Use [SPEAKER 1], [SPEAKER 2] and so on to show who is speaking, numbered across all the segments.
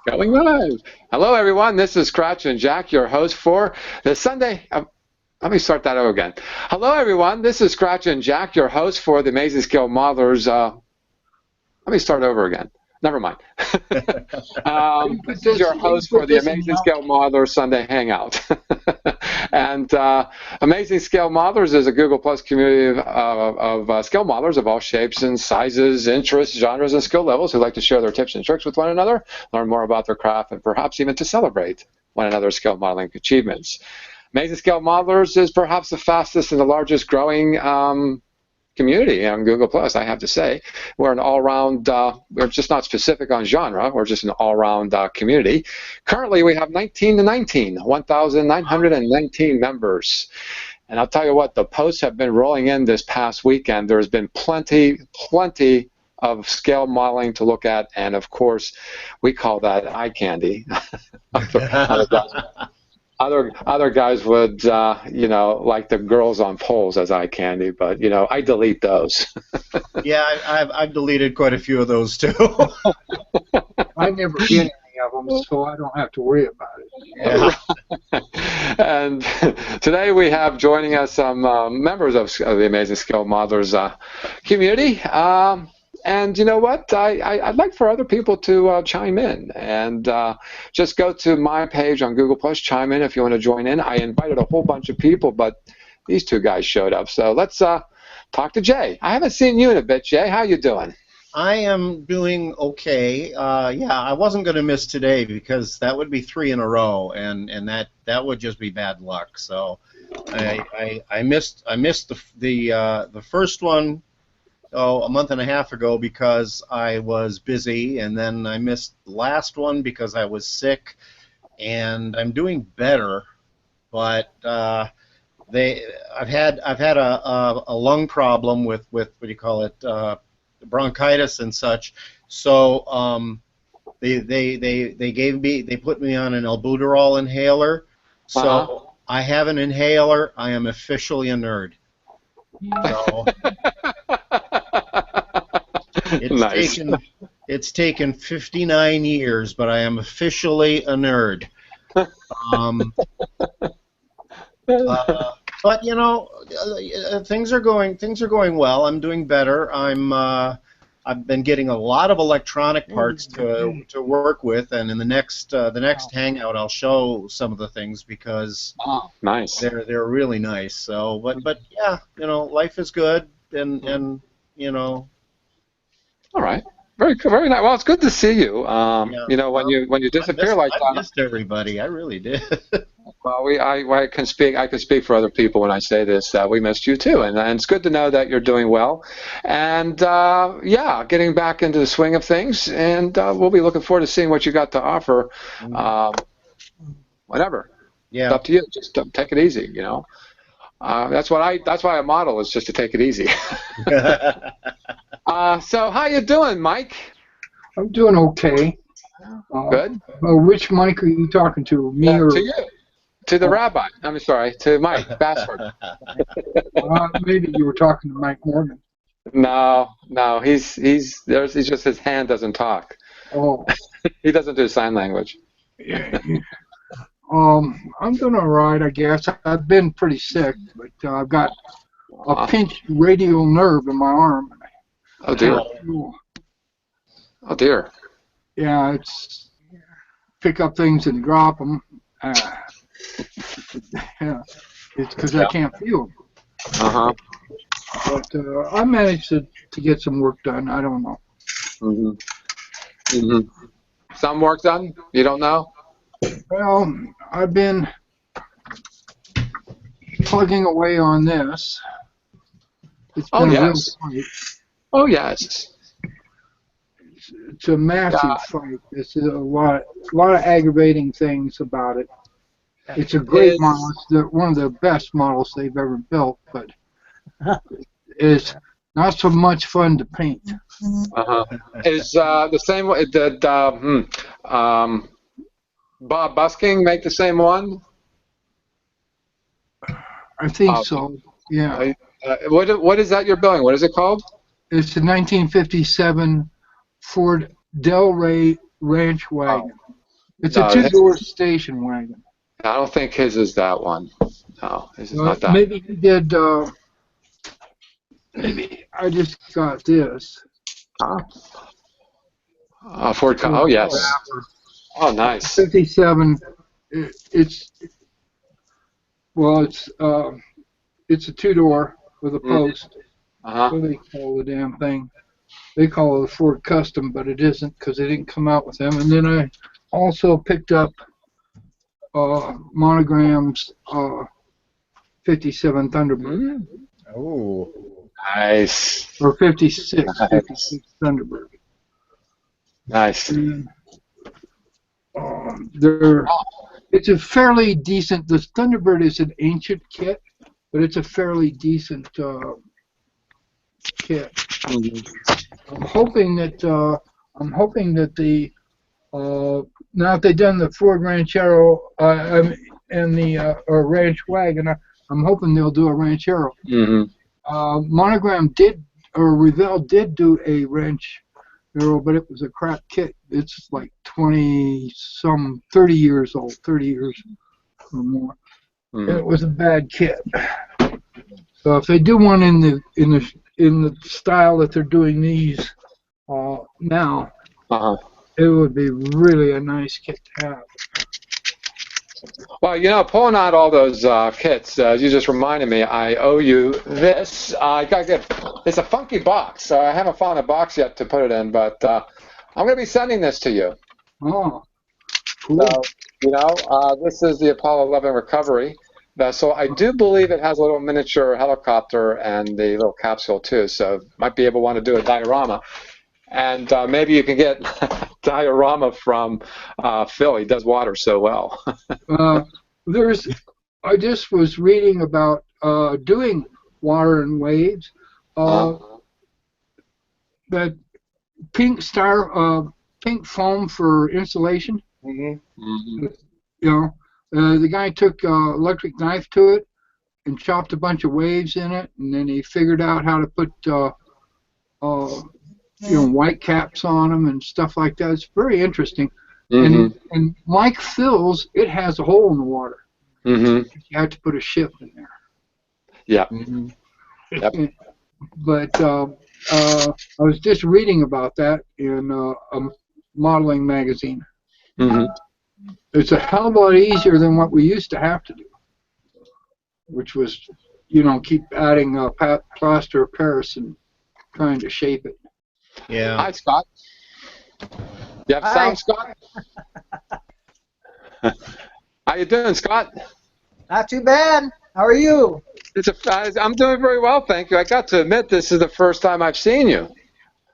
[SPEAKER 1] Going live. Hello, everyone. This is Scratch and Jack, your host for the Sunday. Let me start that over again. Hello, everyone. This is Scratch and Jack, your host for the Amazing Scale Modelers. Let me start over again. Never mind. This is your host for the Amazing Scale Modelers Sunday Hangout. And Amazing Scale Modelers is a Google Plus community of scale modelers of all shapes and sizes, interests, genres, and skill levels who like to share their tips and tricks with one another, learn more about their craft, and perhaps even to celebrate one another's scale modeling achievements. Amazing Scale Modelers is perhaps the fastest and the largest growing community on Google Plus, I have to say. We're an all-round, we're just not specific on genre, we're just an all-round community. Currently, we have 1,919 members. And I'll tell you what, the posts have been rolling in this past weekend. There's been plenty of scale modeling to look at, and of course, we call that eye candy. Other guys would, like the girls on poles as eye candy, but, I delete those.
[SPEAKER 2] Yeah, I've deleted quite a few of those, too.
[SPEAKER 3] I never get any of them, so I don't have to worry about it.
[SPEAKER 1] Yeah. And today we have joining us some members of the Amazing Scale Modelers community. And you know what? I'd like for other people to chime in and just go to my page on Google Plus, chime in if you want to join in. I invited a whole bunch of people, but these two guys showed up. So let's talk to Jay. I haven't seen you in a bit, Jay. How you doing?
[SPEAKER 2] I am doing okay. Yeah, I wasn't going to miss today because that would be 3 in a row, and that would just be bad luck. So I missed the first one. A month and a half ago because I was busy, and then I missed the last one because I was sick, and I'm doing better, but I've had a lung problem with what do you call it, bronchitis and such. So they put me on an albuterol inhaler. So I have an inhaler. I am officially a nerd. So, It's taken 59 years, but I am officially a nerd. But things are going well. I'm doing better. I've been getting a lot of electronic parts to work with, and in the next hangout I'll show some of the things because
[SPEAKER 1] nice.
[SPEAKER 2] They're really nice. So, but yeah, life is good, and
[SPEAKER 1] All right. Very nice. Well, it's good to see you.
[SPEAKER 2] Yeah.
[SPEAKER 1] When you disappear like that.
[SPEAKER 2] I missed everybody. I really did.
[SPEAKER 1] Well, I can speak for other people when I say this. We missed you too, and it's good to know that you're doing well, and yeah, getting back into the swing of things. And we'll be looking forward to seeing what you got to offer. Whatever.
[SPEAKER 2] Yeah.
[SPEAKER 1] It's up to you. Just take it easy. That's why I model, is just to take it easy. So how you doing, Mike?
[SPEAKER 3] I'm doing okay.
[SPEAKER 1] Good.
[SPEAKER 3] Which Mike are you talking to? Me or
[SPEAKER 1] to you? To the rabbi. I'm sorry, to Mike Bassford.
[SPEAKER 3] Maybe you were talking to Mike Morgan.
[SPEAKER 1] No, he's just his hand doesn't talk.
[SPEAKER 3] Oh.
[SPEAKER 1] He doesn't do sign language.
[SPEAKER 3] I'm doing all right, I guess. I've been pretty sick, but I've got a pinched radial nerve in my arm.
[SPEAKER 1] Oh dear. Oh dear.
[SPEAKER 3] Yeah, it's pick up things and drop them. Yeah, it's because I can't feel them. But I managed to get some work done. I don't know.
[SPEAKER 1] Some work done? You don't know?
[SPEAKER 3] Well, I've been plugging away on this. It's been a real fight.
[SPEAKER 1] Oh yes.
[SPEAKER 3] It's a massive fight. There's a lot of aggravating things about it. It's a great model. It's one of the best models they've ever built, but it's not so much fun to paint.
[SPEAKER 1] Is the same way that Bob Busking make the same one?
[SPEAKER 3] I think so. Yeah.
[SPEAKER 1] What is that you're building? What is it called?
[SPEAKER 3] It's a 1957 Ford Del Rey ranch wagon. It's
[SPEAKER 1] No,
[SPEAKER 3] a two-door station wagon.
[SPEAKER 1] I don't think his is that one. No, his is not that.
[SPEAKER 3] Maybe he did. Maybe I just got this.
[SPEAKER 1] Huh? Ford. Oh yes. Oh, nice.
[SPEAKER 3] 57. It's a two-door with a post.
[SPEAKER 1] Uh-huh.
[SPEAKER 3] What do they call the damn thing? They call it a Ford Custom, but it isn't because they didn't come out with them. And then I also picked up Monogram's 57 Thunderbird.
[SPEAKER 2] Oh.
[SPEAKER 1] Nice.
[SPEAKER 3] Or 56,
[SPEAKER 1] Nice.
[SPEAKER 3] 56 Thunderbird.
[SPEAKER 1] Nice.
[SPEAKER 3] And, it's a fairly decent. The Thunderbird is an ancient kit, but it's a fairly decent kit. I'm hoping that the now if they've done the Ford Ranchero and the Ranch Wagon, I'm hoping they'll do a Ranchero. Monogram did, or Revell did do a Ranchero, but it was a crap kit. It's like 30 years old, 30 years or more. And it was a bad kit. So if they do one in the style that they're doing these now, it would be really a nice kit to have.
[SPEAKER 1] Well, you know, pulling out all those kits, you just reminded me, I owe you this. It's a funky box. I haven't found a box yet to put it in, but I'm going to be sending this to you.
[SPEAKER 3] Oh, cool.
[SPEAKER 1] So, you know, this is the Apollo 11 recovery vessel. I do believe it has a little miniature helicopter and the little capsule too, so might be able to want to do a diorama. And maybe you can get diorama from Phil. He does water so well.
[SPEAKER 3] I just was reading about doing water and waves. That pink foam for insulation. You know, the guy took electric knife to it and chopped a bunch of waves in it, and then he figured out how to put white caps on them and stuff like that. It's very interesting. And like Phil's, it has a hole in the water. You have to put a ship in there.
[SPEAKER 1] Yeah.
[SPEAKER 3] Yep. But I was just reading about that in a modeling magazine. It's a hell of a lot easier than what we used to have to do, which was, keep adding plaster of Paris and trying to shape it.
[SPEAKER 2] Yeah.
[SPEAKER 1] Hi, Scott. You have sound, Scott? How you doing, Scott?
[SPEAKER 4] Not too bad. How are you?
[SPEAKER 1] I'm doing very well, thank you. I got to admit, this is the first time I've seen you,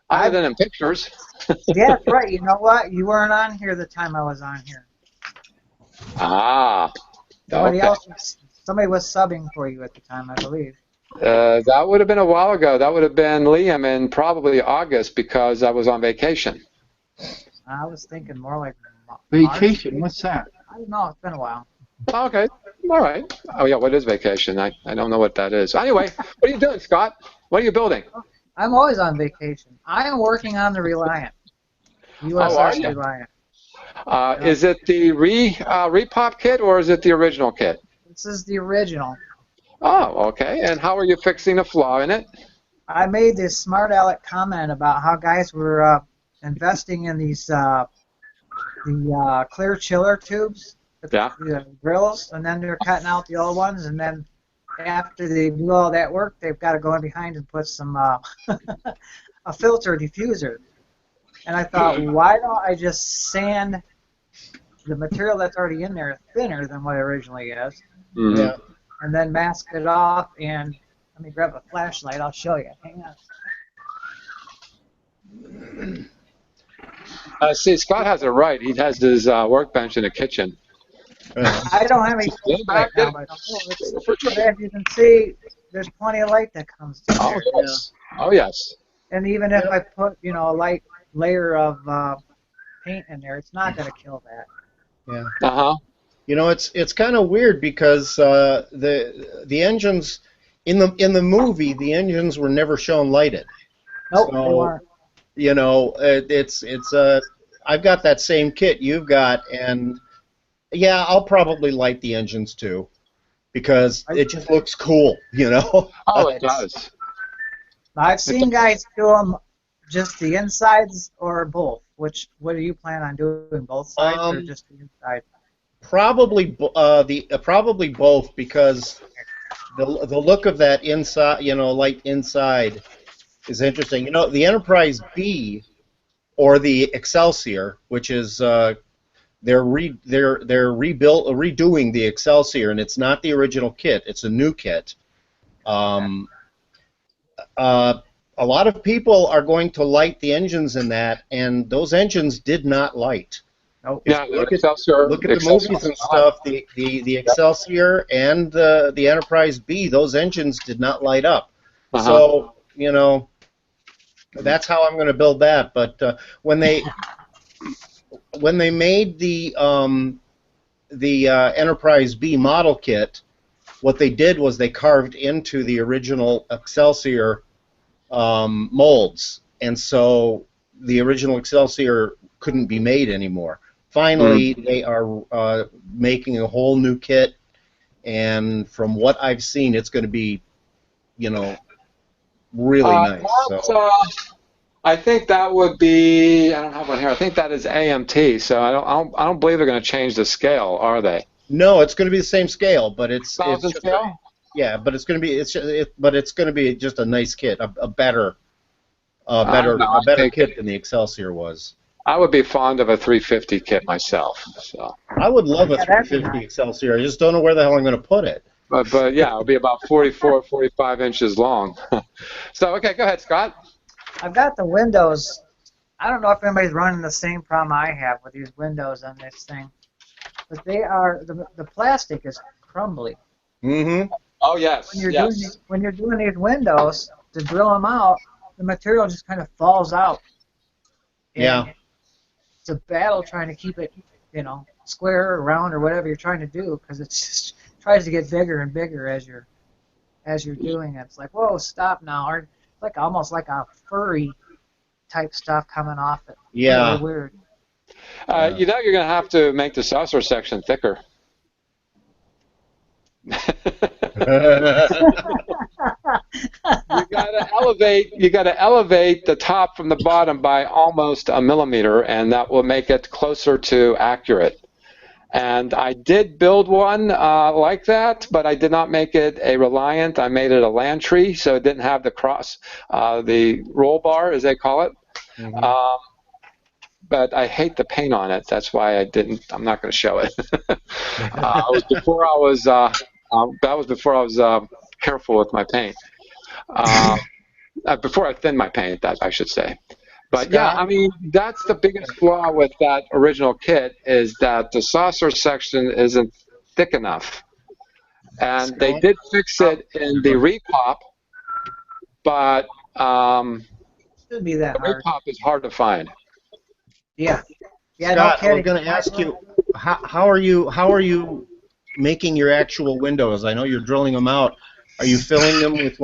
[SPEAKER 1] other than in pictures.
[SPEAKER 4] Yeah, that's right. You know what? You weren't on here the time I was on here. Somebody was subbing for you at the time, I believe.
[SPEAKER 1] That would have been a while ago. That would have been Liam in probably August because I was on vacation.
[SPEAKER 4] I was thinking more like
[SPEAKER 3] vacation. What's that?
[SPEAKER 4] I don't know. It's been a while.
[SPEAKER 1] Okay. All right. Oh, yeah. What is vacation? I don't know what that is. Anyway, what are you doing, Scott? What are you building?
[SPEAKER 4] I'm always on vacation. I am working on the Reliant. USS Reliant.
[SPEAKER 1] Is it the repop kit or is it the original kit?
[SPEAKER 4] This is the original.
[SPEAKER 1] Oh, okay. And how are you fixing the flaw in it?
[SPEAKER 4] I made this smart aleck comment about how guys were investing in these the clear chiller tubes, the grills, and then they're cutting out the old ones, and then after they do all that work, they've got to go in behind and put some a filter diffuser. And I thought, why don't I just sand the material that's already in there thinner than what it originally is?
[SPEAKER 2] Yeah.
[SPEAKER 4] And then mask it off, and let me grab a flashlight, I'll show you. Hang on.
[SPEAKER 1] See, Scott has it right. He has his workbench in the kitchen.
[SPEAKER 4] I don't have any right now, but as you can see, there's plenty of light that comes through.
[SPEAKER 1] Oh, yes. Oh, yes.
[SPEAKER 4] And even if I put, a light layer of paint in there, it's not going to kill that.
[SPEAKER 2] Yeah.
[SPEAKER 1] Uh-huh.
[SPEAKER 2] It's kind of weird because the engines in the movie, the engines were never shown lighted.
[SPEAKER 4] Nope, they weren't.
[SPEAKER 2] It's I've got that same kit you've got, and yeah, I'll probably light the engines too, because it just looks cool, you know.
[SPEAKER 1] Oh, it does.
[SPEAKER 4] I've seen guys do them just the insides or both. What do you plan on doing? Both sides or just the inside?
[SPEAKER 2] Probably probably both, because the look of that inside, you know, light inside is interesting. You know, the Enterprise B or the Excelsior, which is they're redoing the Excelsior, and it's not the original kit; it's a new kit. A lot of people are going to light the engines in that, and those engines did not light.
[SPEAKER 4] Nope.
[SPEAKER 1] Yeah,
[SPEAKER 2] look at the movies and stuff. The Excelsior and the Enterprise B, those engines did not light up. So you know, that's how I'm going to build that. But when they made the Enterprise B model kit, what they did was they carved into the original Excelsior molds, and so the original Excelsior couldn't be made anymore. Finally, they are making a whole new kit, and from what I've seen, it's going to be, you know, really nice. So.
[SPEAKER 1] I think that would be. I don't have one here. I think that is AMT. So I don't believe they're going to change the scale, are they?
[SPEAKER 2] No, it's going to be the same scale, but it's
[SPEAKER 1] scale.
[SPEAKER 2] Yeah, but it's going to be it's going to be just a nice kit, a better kit than the Excelsior was.
[SPEAKER 1] I would be fond of a 350 kit myself. So
[SPEAKER 2] I would love a 350 Excelsior. I just don't know where the hell I'm going to put it.
[SPEAKER 1] But yeah, it'll be about 44, 45 inches long. So okay, go ahead, Scott.
[SPEAKER 4] I've got the windows. I don't know if anybody's running the same problem I have with these windows on this thing, but they are the plastic is crumbly.
[SPEAKER 2] Mm-hmm.
[SPEAKER 1] Oh yes.
[SPEAKER 4] When you're doing these windows to drill them out, the material just kind of falls out. And
[SPEAKER 2] yeah.
[SPEAKER 4] It's a battle trying to keep it, you know, square or round or whatever you're trying to do, because it just tries to get bigger and bigger as you're doing it. It's like, whoa, stop now. Or like almost like a furry type stuff coming off it.
[SPEAKER 2] Yeah.
[SPEAKER 4] Really weird.
[SPEAKER 1] You know, you're going to have to make the saucer section thicker. You gotta elevate the top from the bottom by almost a millimeter, and that will make it closer to accurate. And I did build one like that, but I did not make it a Reliant. I made it a Lantry, so it didn't have the the roll bar, as they call it. Mm-hmm. But I hate the paint on it. That's why I didn't. I'm not going to show it. That was before I was careful with my paint. Before I thinned my paint, that I should say. But yeah, I mean, that's the biggest flaw with that original kit, is that the saucer section isn't thick enough. And they did fix it in the repop, but
[SPEAKER 4] shouldn't be that
[SPEAKER 1] the repop is hard to find.
[SPEAKER 4] Yeah.
[SPEAKER 2] Scott,
[SPEAKER 4] no kidding.
[SPEAKER 2] I was going to ask you, how are you making your actual windows? I know you're drilling them out. Are you filling them with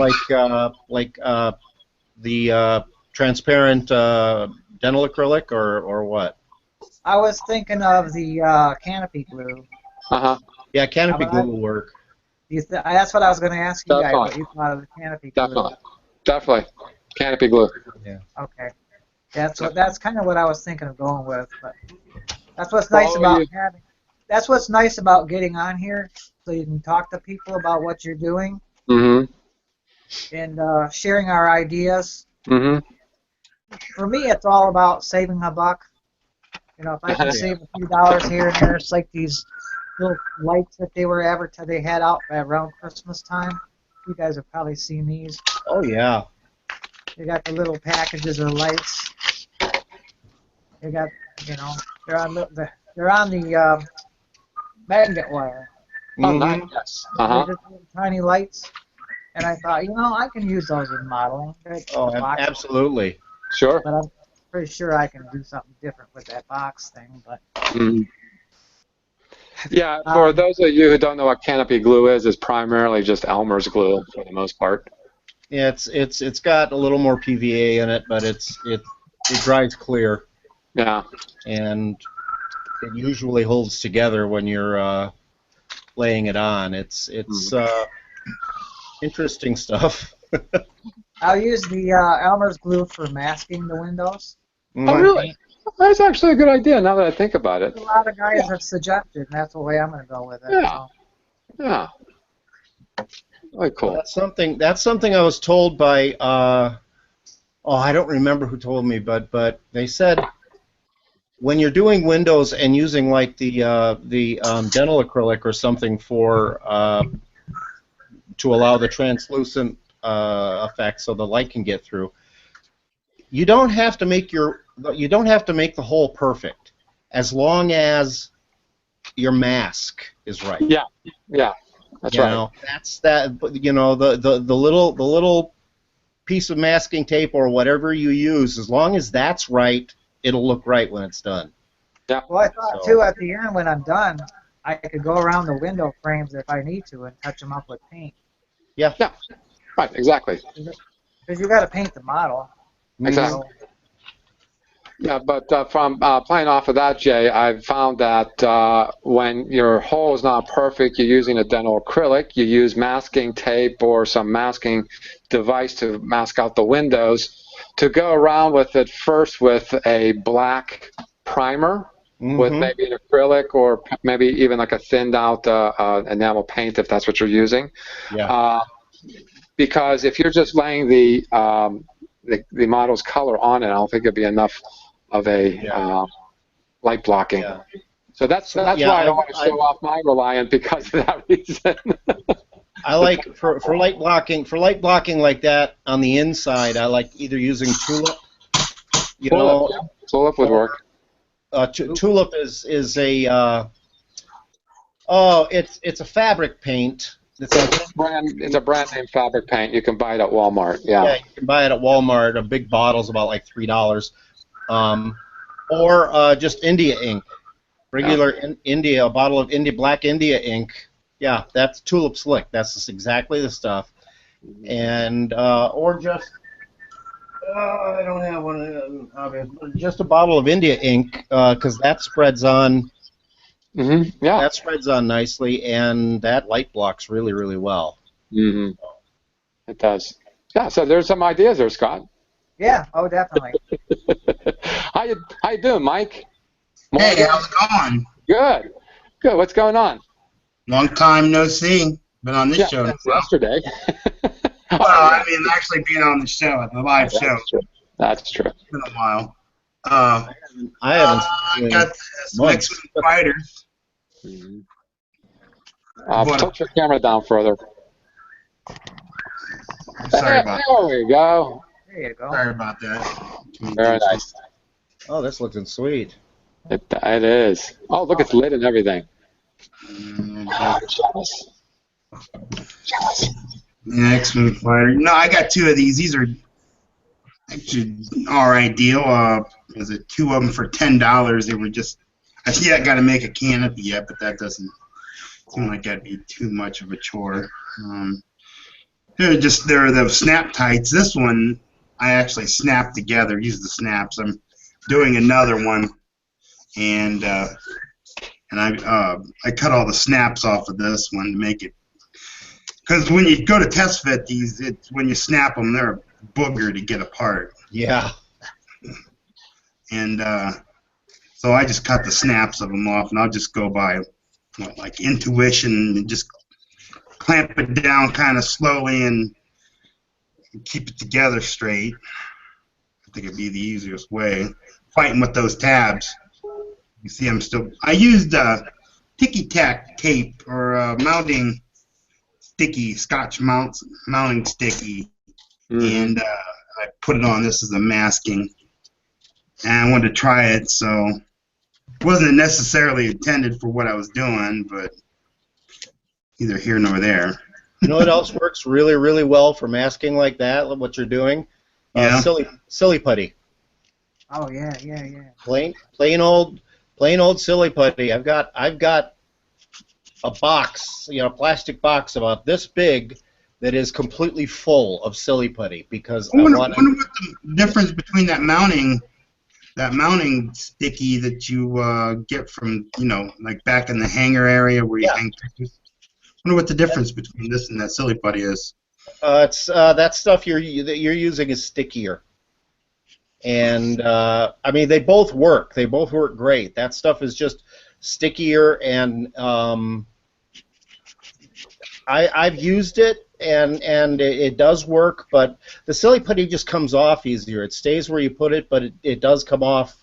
[SPEAKER 2] the transparent dental acrylic or what?
[SPEAKER 4] I was thinking of the canopy glue.
[SPEAKER 2] Yeah, canopy glue will work.
[SPEAKER 4] That's what I was going to ask you guys. What you thought of the canopy glue?
[SPEAKER 1] Definitely, canopy glue.
[SPEAKER 2] Yeah.
[SPEAKER 4] Okay. That's kind of what I was thinking of going with, but that's what's nice about having. That's what's nice about getting on here, so you can talk to people about what you're doing, and sharing our ideas. For me, it's all about saving a buck. You know, if I can save a few dollars here and there, it's like these little lights that they had out around Christmas time. You guys have probably seen these.
[SPEAKER 2] Oh yeah.
[SPEAKER 4] They got the little packages of lights. They got, you know, they're on the magnet wire.
[SPEAKER 1] Yes.
[SPEAKER 4] They're just little tiny lights, and I thought, you know, I can use those in modeling.
[SPEAKER 2] Absolutely.
[SPEAKER 1] Sure.
[SPEAKER 4] But I'm pretty sure I can do something different with that box thing. But
[SPEAKER 1] yeah, for those of you who don't know what canopy glue is, it's primarily just Elmer's glue for the most part.
[SPEAKER 2] Yeah, it's got a little more PVA in it, but it dries clear.
[SPEAKER 1] Yeah.
[SPEAKER 2] And it usually holds together when you're laying it on. It's interesting stuff.
[SPEAKER 4] I'll use the Elmer's glue for masking the windows.
[SPEAKER 1] Oh, really? That's actually a good idea now that I think about it.
[SPEAKER 4] A lot of guys have suggested, and that's the way I'm going to go with it.
[SPEAKER 1] Yeah.
[SPEAKER 4] So.
[SPEAKER 1] Yeah. Very cool.
[SPEAKER 2] Well, that's something I was told by I don't remember who told me, but they said when you're doing windows and using like the dental acrylic or something for to allow the translucent effect so the light can get through, you don't have to make the hole perfect as long as your mask is right.
[SPEAKER 1] Yeah. Yeah. That's right.
[SPEAKER 2] Know, that's that. You know, the little piece of masking tape or whatever you use, as long as that's right, it'll look right when it's done.
[SPEAKER 1] Yeah.
[SPEAKER 4] Well, I thought too at the end when I'm done, I could go around the window frames if I need to and touch them up with paint.
[SPEAKER 2] Yeah.
[SPEAKER 1] Yeah. Right. Exactly.
[SPEAKER 4] Because you got to paint the model.
[SPEAKER 1] Exactly. Yeah, but from playing off of that, Jay, I've found that when your hole is not perfect, you're using a dental acrylic, you use masking tape or some masking device to mask out the windows, to go around with it first with a black primer with maybe an acrylic or maybe even like a thinned out enamel paint if that's what you're using.
[SPEAKER 2] Yeah.
[SPEAKER 1] Because if you're just laying the model's color on it, I don't think it'd be enough of a light blocking. Yeah. So that's why I don't want to show off my Reliant because of that reason.
[SPEAKER 2] I like for light blocking like that on the inside. I like either using tulip.
[SPEAKER 1] Tulip would work.
[SPEAKER 2] Tulip is a it's a fabric paint.
[SPEAKER 1] It's a brand name fabric paint. You can buy it at Walmart. Yeah,
[SPEAKER 2] you can buy it at Walmart. A big bottle's about like $3. Or just India ink, regular India, a bottle of black India ink. Yeah, that's Tulip Slick. That's just exactly the stuff. And or just I don't have one of just a bottle of India ink because that spreads on.
[SPEAKER 1] Yeah,
[SPEAKER 2] that spreads on nicely, and that light blocks really, really well.
[SPEAKER 1] It does. Yeah. So there's some ideas there, Scott.
[SPEAKER 4] Yeah. Oh, definitely.
[SPEAKER 1] How you doing, Mike?
[SPEAKER 5] Hey, how's it going?
[SPEAKER 1] Good. Good. What's going on?
[SPEAKER 5] Long time no see. Been on this show.
[SPEAKER 1] Yesterday.
[SPEAKER 5] Well, I mean, actually being on the show, the live show.
[SPEAKER 1] True. That's true.
[SPEAKER 5] It's been a while.
[SPEAKER 2] I haven't
[SPEAKER 5] got some X-Men fighters.
[SPEAKER 1] Put your camera down further.
[SPEAKER 5] Sorry about that.
[SPEAKER 1] There we go.
[SPEAKER 4] There you go.
[SPEAKER 5] Sorry about that.
[SPEAKER 1] Very nice.
[SPEAKER 2] Oh, that's looking sweet.
[SPEAKER 1] It is. Oh, look, it's lit and everything. Jealous.
[SPEAKER 5] Yeah, X-Men fighter. No, I got two of these. These are actually all right deal. Was it two of them for $10? They were just. I got to make a canopy yet, but that doesn't seem like that'd be too much of a chore. They're the snap tights. This one I actually snapped together. Use the snaps. I'm doing another one, and I cut all the snaps off of this one to make it. Because when you go to test fit these, when you snap them, they're a booger to get apart.
[SPEAKER 2] Yeah.
[SPEAKER 5] And so I just cut the snaps of them off, and I'll just go by like intuition and just clamp it down kind of slowly and keep it together straight. I think it'd be the easiest way. Fighting with those tabs. You see, I used ticky-tack tape or mounting sticky, Scotch mounting sticky, and I put it on. This is a masking, and I wanted to try it, so it wasn't necessarily intended for what I was doing, but neither here nor there.
[SPEAKER 2] You know what else works really, really well for masking like that? What you're doing?
[SPEAKER 5] Yeah.
[SPEAKER 2] Silly putty.
[SPEAKER 4] Oh yeah.
[SPEAKER 2] Plain old silly putty. I've got a box, a plastic box about this big that is completely full of silly putty because
[SPEAKER 5] I wonder what the difference between that mounting that mounting sticky that you get from, like back in the hangar area where you hang pictures. I wonder what the difference between this and that silly putty is.
[SPEAKER 2] It's that stuff that you're using is stickier, and I mean they both work. They both work great. That stuff is just stickier, and I've used it, and it does work. But the silly putty just comes off easier. It stays where you put it, but it does come off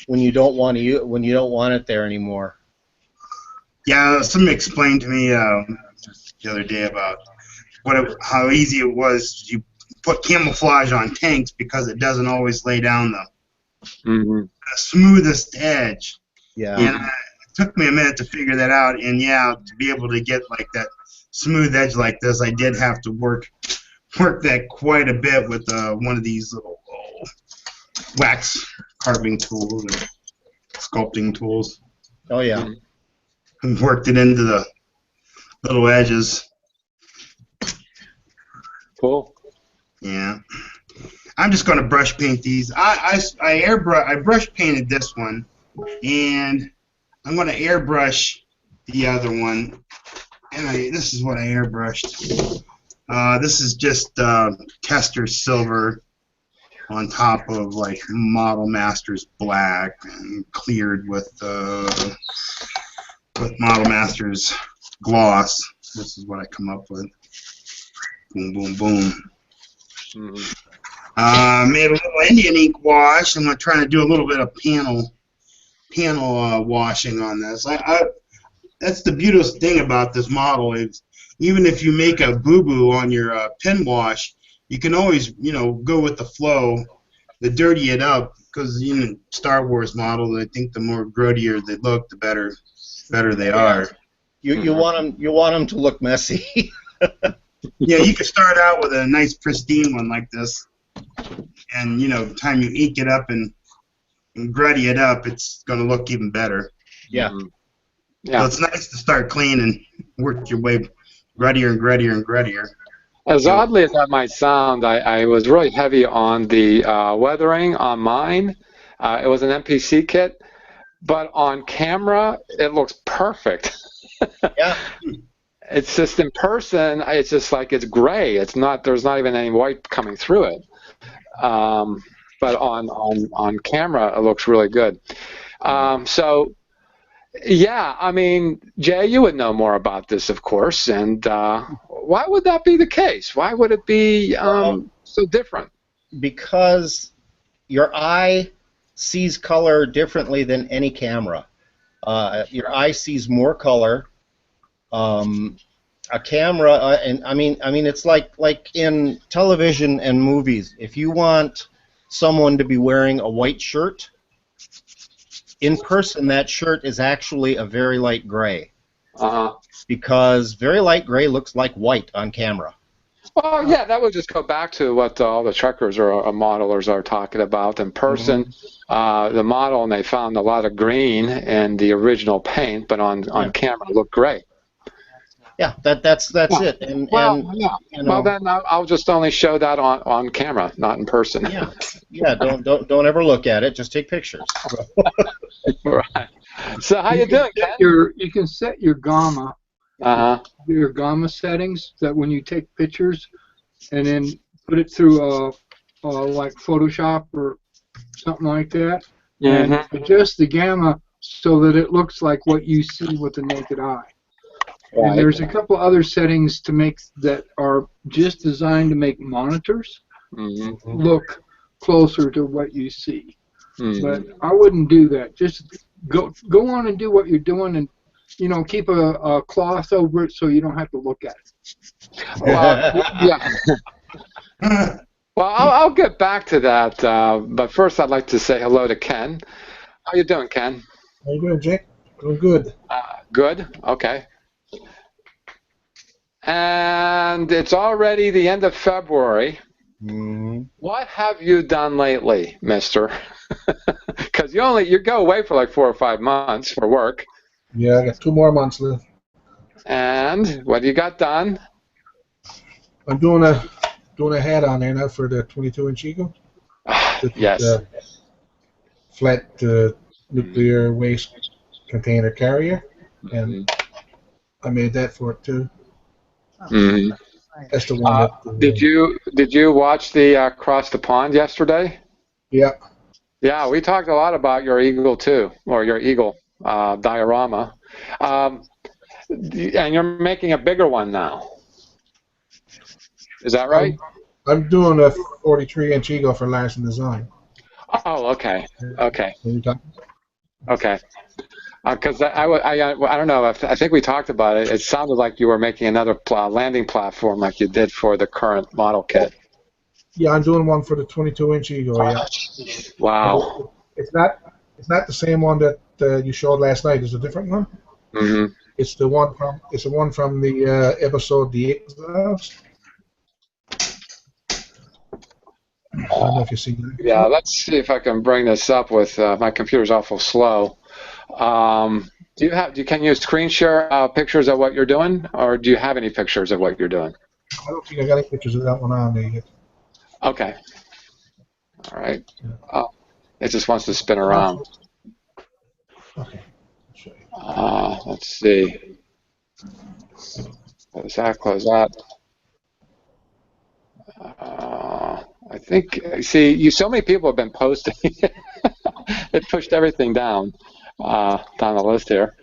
[SPEAKER 2] when you don't want it there anymore.
[SPEAKER 5] Yeah, somebody explained to me the other day about how easy it was. You put camouflage on tanks because it doesn't always lay down the smoothest edge.
[SPEAKER 2] Yeah.
[SPEAKER 5] And it took me a minute to figure that out. And yeah, to be able to get like that smooth edge like this, I did have to work that quite a bit with one of these little wax carving tools and sculpting tools.
[SPEAKER 2] Oh yeah.
[SPEAKER 5] And worked it into the little edges.
[SPEAKER 1] Cool.
[SPEAKER 5] Yeah. I'm just going to brush paint these. I brush painted this one, and I'm going to airbrush the other one. And this is what I airbrushed. This is just Tester Silver on top of like Model Masters Black and cleared with Model Masters Gloss. This is what I come up with. Boom, boom, boom. Made a little Indian ink wash. I'm trying to do a little bit of panel washing on this. That's the beautiful thing about this model is even if you make a boo-boo on your pen wash, you can always go with the flow, to dirty it up, because Star Wars models, I think the more grodier they look, the better they are.
[SPEAKER 2] You want them to look messy.
[SPEAKER 5] Yeah, you can start out with a nice pristine one like this, and the time you ink it up and gruddy it up, it's going to look even better.
[SPEAKER 2] Yeah.
[SPEAKER 1] Yeah.
[SPEAKER 5] So it's nice to start clean and work your way gruddier and gruddier and gruddier.
[SPEAKER 1] As oddly as that might sound, I was really heavy on the weathering on mine. It was an MPC kit, but on camera it looks perfect.
[SPEAKER 2] Yeah.
[SPEAKER 1] It's just in person, it's just like it's gray. It's not. There's not even any white coming through it. But on camera, it looks really good. So, yeah, I mean, Jay, you would know more about this, of course. And why would that be the case? Why would it be so different?
[SPEAKER 2] Because your eye sees color differently than any camera. Your eye sees more color. A camera, and I mean, it's like in television and movies. If you want someone to be wearing a white shirt, in person, that shirt is actually a very light gray. Because very light gray looks like white on camera.
[SPEAKER 1] Well, yeah, that would just go back to what all the truckers or modelers are talking about. In person, the model, and they found a lot of green in the original paint, but on camera it looked gray.
[SPEAKER 2] Yeah, that's it. And
[SPEAKER 1] well, then I'll just only show that on camera, not in person.
[SPEAKER 2] Yeah. Don't ever look at it. Just take pictures.
[SPEAKER 1] Right. So how you doing, Ken?
[SPEAKER 3] You can set your gamma. Your gamma settings that when you take pictures, and then put it through like Photoshop or something like that, and adjust the gamma so that it looks like what you see with the naked eye. Right. And there's a couple other settings to make that are just designed to make monitors look closer to what you see. But I wouldn't do that. Just go on and do what you're doing, and keep a cloth over it so you don't have to look at it.
[SPEAKER 1] Yeah. Well, I'll get back to that, but first I'd like to say hello to Ken. How you doing, Ken?
[SPEAKER 6] How you doing, Jake? Doing good.
[SPEAKER 1] Good? Okay. And it's already the end of February. What have you done lately, mister? Because you go away for like 4 or 5 months for work.
[SPEAKER 6] Yeah, I got 2 more months left.
[SPEAKER 1] And what have you got done?
[SPEAKER 6] I'm doing a hat on there now for the 22-inch Eagle.
[SPEAKER 1] Yes.
[SPEAKER 6] flat nuclear waste container carrier, and I made that for it too.
[SPEAKER 1] Mm-hmm.
[SPEAKER 6] That's the one that.
[SPEAKER 1] Did you watch the Across the Pond yesterday?
[SPEAKER 6] Yeah.
[SPEAKER 1] Yeah, we talked a lot about your eagle too, or your eagle diorama, and you're making a bigger one now. Is that right?
[SPEAKER 6] I'm doing a 43-inch eagle for Larson Design.
[SPEAKER 1] Oh, okay, okay,
[SPEAKER 6] Are you talking?
[SPEAKER 1] okay. Because I don't know. I think we talked about it. It sounded like you were making another landing platform, like you did for the current model kit.
[SPEAKER 6] Yeah, I'm doing one for the 22-inch eagle. Yeah.
[SPEAKER 1] Wow.
[SPEAKER 6] It's not the same one that you showed last night. It's a different one.
[SPEAKER 1] Mm-hmm.
[SPEAKER 6] It's the one from the episode The Exiles. I don't know if you've seen that.
[SPEAKER 1] Yeah, let's see if I can bring this up with my computer's awful slow. Can you screen share pictures of what you're doing, or do you have any pictures of what you're doing?
[SPEAKER 6] I don't think I got any pictures of that one on there yet.
[SPEAKER 1] Okay. All right. It just wants to spin around.
[SPEAKER 6] Okay.
[SPEAKER 1] Let's see. Close that. Close that. I think. See, so many people have been posting. It pushed everything down the list here.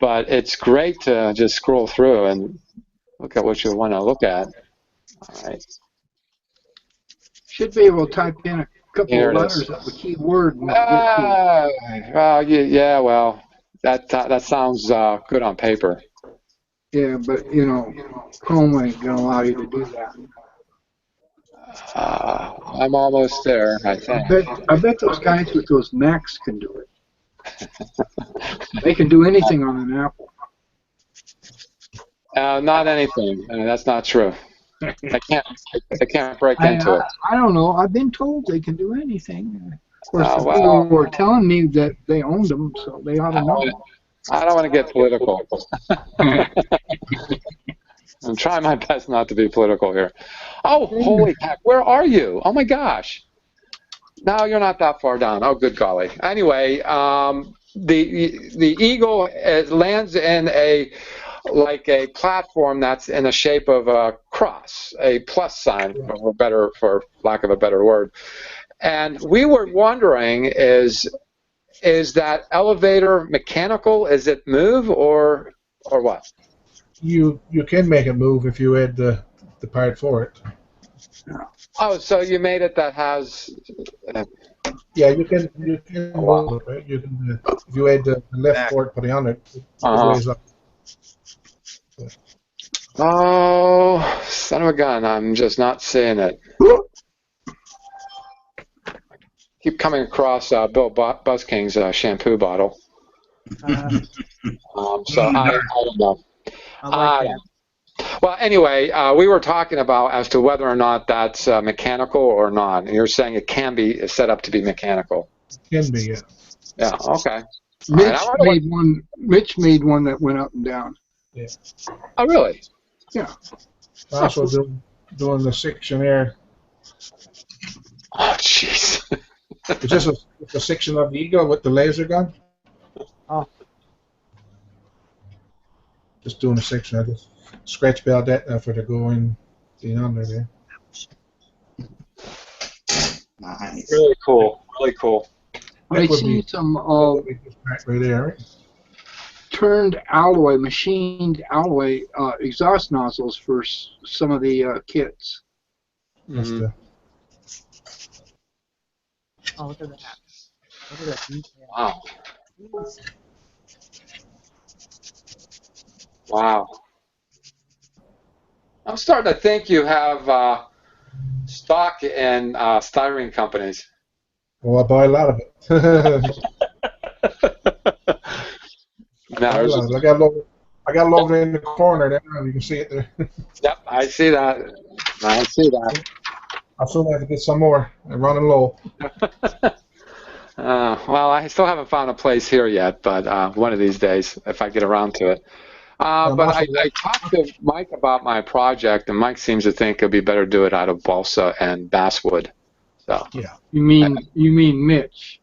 [SPEAKER 1] But it's great to just scroll through and look at what you want to look at. All right.
[SPEAKER 3] Should be able to type in a couple
[SPEAKER 1] Here
[SPEAKER 3] of
[SPEAKER 1] it
[SPEAKER 3] letters
[SPEAKER 1] is.
[SPEAKER 3] of a keyword. And get to it.
[SPEAKER 1] Well, yeah. Well, that sounds good on paper.
[SPEAKER 3] Yeah, but you know, Chrome ain't gonna allow you to do that.
[SPEAKER 1] I'm almost there, I think.
[SPEAKER 3] I bet those guys with those Macs can do it. They can do anything on an Apple.
[SPEAKER 1] Not anything. That's not true. I can't break into it.
[SPEAKER 3] I don't know. I've been told they can do anything. Of course,
[SPEAKER 1] Oh,
[SPEAKER 3] people
[SPEAKER 1] well.
[SPEAKER 3] were telling me that they owned them, so they ought to know.
[SPEAKER 1] I don't want to get political. I'm trying my best not to be political here. Oh, holy heck, where are you? Oh my gosh. No, you're not that far down. Oh, good golly. Anyway, the eagle lands in a platform that's in the shape of a cross, a plus sign, for lack of a better word. And we were wondering, is that elevator mechanical? Is it move or what?
[SPEAKER 6] You can make it move if you add the part for it.
[SPEAKER 1] Oh, so you made it that has.
[SPEAKER 6] Yeah, you can move it, right? You can if you add the left port, put it on it. Ways up.
[SPEAKER 1] Oh, son of a gun! I'm just not seeing it. Keep coming across Bill Busking's shampoo bottle. So I don't know.
[SPEAKER 4] I like that.
[SPEAKER 1] Well, anyway, we were talking about as to whether or not that's mechanical or not. And you're saying it can be set up to be mechanical.
[SPEAKER 6] Can be, yeah.
[SPEAKER 1] Yeah. Okay.
[SPEAKER 3] Mitch made one that went up and down.
[SPEAKER 6] Yeah.
[SPEAKER 1] Oh, really?
[SPEAKER 3] Yeah.
[SPEAKER 6] Also doing the section there.
[SPEAKER 1] Oh, jeez.
[SPEAKER 6] It's just a section of the eagle with the laser gun.
[SPEAKER 4] Oh.
[SPEAKER 6] Just doing a section. I just scratch about that for the going under there.
[SPEAKER 5] Nice.
[SPEAKER 1] Really cool. Really cool.
[SPEAKER 3] I see some
[SPEAKER 6] right there. Right?
[SPEAKER 3] turned alloy, machined alloy exhaust nozzles for some of the kits.
[SPEAKER 1] Mm-hmm.
[SPEAKER 4] Oh, look at that. Look at that detail.
[SPEAKER 1] Wow. Wow. I'm starting to think you have stock in styrene companies.
[SPEAKER 6] Well, I buy a lot of it. I got it over in the corner there. You can see it there.
[SPEAKER 1] Yep, I see that. I see that.
[SPEAKER 6] I'll soon have to get some more. I'm running low.
[SPEAKER 1] Well, I still haven't found a place here yet, but one of these days, if I get around to it. But I talked to Mike about my project, and Mike seems to think it'd be better to do it out of balsa and basswood. So.
[SPEAKER 3] Yeah. You mean Mitch?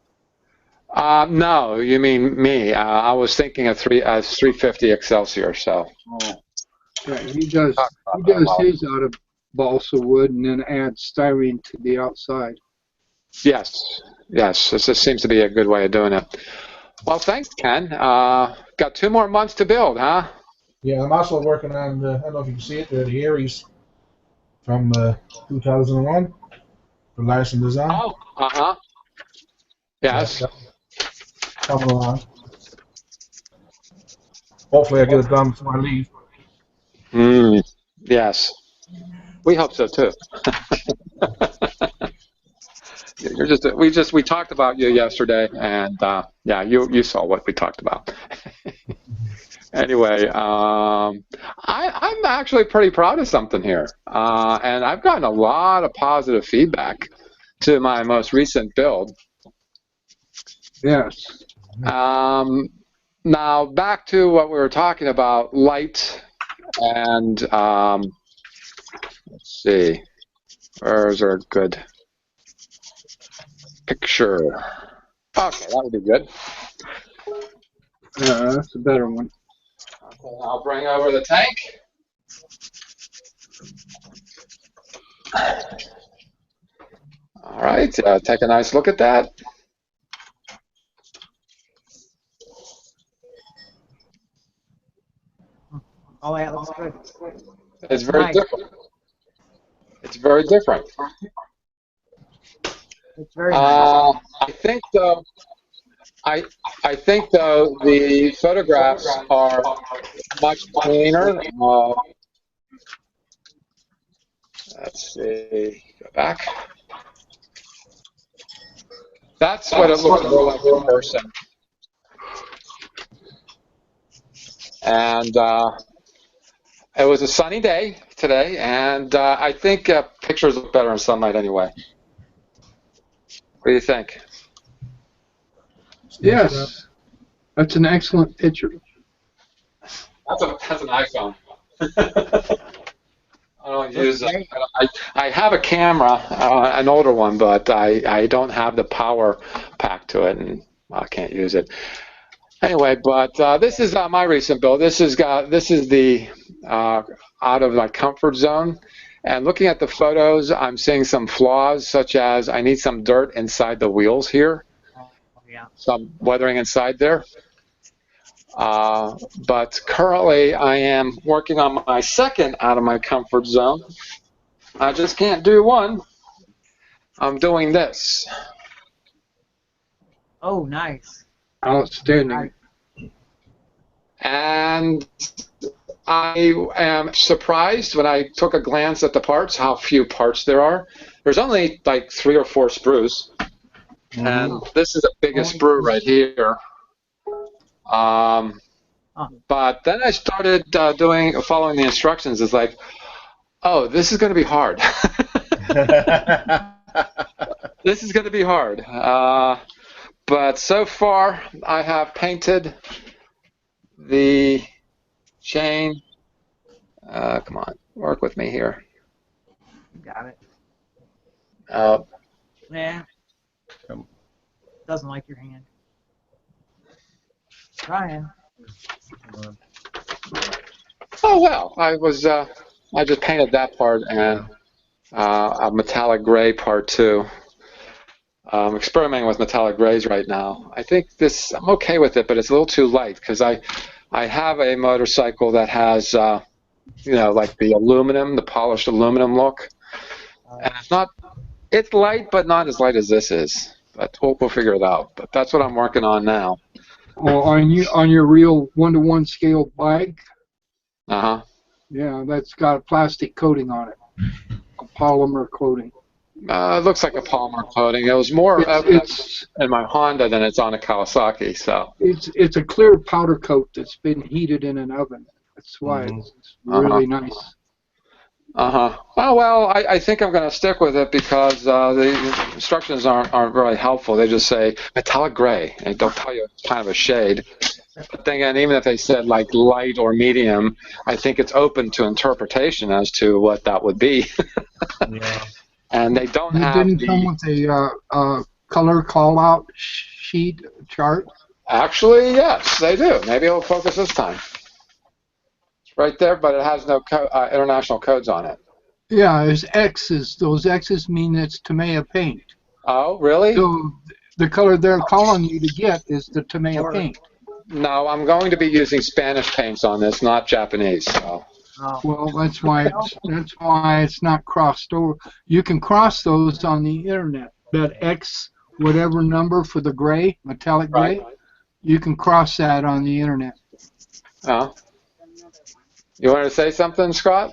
[SPEAKER 1] No, you mean me. I was thinking of 350 Excelsior. So.
[SPEAKER 3] Yeah, he does his out of balsa wood and then adds styrene to the outside.
[SPEAKER 1] Yes. This seems to be a good way of doing it. Well, thanks, Ken. Got 2 more months to build, huh?
[SPEAKER 6] Yeah, I'm also working on, I don't know if you can see it, the Aries from 2001 for Larson Design.
[SPEAKER 1] Oh, yes.
[SPEAKER 6] Yeah, coming along. Hopefully I get it done before I leave.
[SPEAKER 1] Yes. We hope so too. We talked about you yesterday, and yeah, you saw what we talked about. Anyway, I'm actually pretty proud of something here, and I've gotten a lot of positive feedback to my most recent build.
[SPEAKER 3] Yes.
[SPEAKER 1] Now back to what we were talking about, light, and let's see, where's our good picture? Okay, that would be good.
[SPEAKER 3] That's a better one.
[SPEAKER 1] Okay, I'll bring over the tank. All right, take a nice look at that.
[SPEAKER 4] Oh, yeah, it looks good.
[SPEAKER 1] It's very different. It's very different.
[SPEAKER 4] It's very nice.
[SPEAKER 1] I think though the photographs are much cleaner. Let's see. Go back. That's what it looks more like in person. And it was a sunny day today, and I think pictures look better in sunlight anyway. What do you think?
[SPEAKER 3] Yes, that's an excellent picture.
[SPEAKER 1] That's an iPhone. I don't use it. I have a camera, an older one, but I don't have the power pack to it, and I can't use it. Anyway, but this is my recent build. This is the out of my comfort zone. And looking at the photos, I'm seeing some flaws, such as I need some dirt inside the wheels here.
[SPEAKER 4] Yeah.
[SPEAKER 1] Some weathering inside there. But currently, I am working on my second out of my comfort zone. I just can't do one. I'm doing this.
[SPEAKER 4] Oh, nice.
[SPEAKER 3] Outstanding.
[SPEAKER 1] And I am surprised when I took a glance at the parts, how few parts there are. There's only like 3 or 4 sprues. And this is the biggest sprue right here. But then I started following the instructions. It's like, oh, this is going to be hard. This is going to be hard. But so far, I have painted the chain. Come on, work with me here.
[SPEAKER 4] Got it.
[SPEAKER 1] Uh,
[SPEAKER 4] Yeah. Doesn't like your hand. Trying.
[SPEAKER 1] Oh well, I just painted that part and a metallic gray part too. I'm experimenting with metallic grays right now. I think I'm okay with it, but it's a little too light because I have a motorcycle that has like the polished aluminum look, and it's light, but not as light as this is. But we'll figure it out. But that's what I'm working on now.
[SPEAKER 3] Well, on your real 1-to-1 scale bike,
[SPEAKER 1] yeah,
[SPEAKER 3] that's got a plastic coating on it, a polymer coating.
[SPEAKER 1] It looks like a polymer coating. It was more it's in my Honda than it's on a Kawasaki. So
[SPEAKER 3] it's a clear powder coat that's been heated in an oven. That's why it's really nice.
[SPEAKER 1] Oh, well, I think I'm going to stick with it because the instructions aren't very helpful. They just say metallic gray, and they'll tell you it's kind of a shade. But then again, even if they said like light or medium, I think it's open to interpretation as to what that would be.
[SPEAKER 3] Yeah.
[SPEAKER 1] And they don't
[SPEAKER 3] It
[SPEAKER 1] have
[SPEAKER 3] didn't come with a color call-out sheet chart?
[SPEAKER 1] Actually, yes, they do. Maybe it'll focus this time. It's right there, but it has no international codes on it.
[SPEAKER 3] Yeah, there's X's. Those X's mean it's Tamiya paint.
[SPEAKER 1] Oh, really?
[SPEAKER 3] So the color they're calling you to get is the Tamiya paint.
[SPEAKER 1] No, I'm going to be using Spanish paints on this, not Japanese. So.
[SPEAKER 4] Oh.
[SPEAKER 3] Well, that's why it's not crossed over. You can cross those on the internet. That X whatever number for the gray, metallic gray,
[SPEAKER 1] Right.
[SPEAKER 3] you can cross that on the internet.
[SPEAKER 1] Oh. You want to say something, Scott?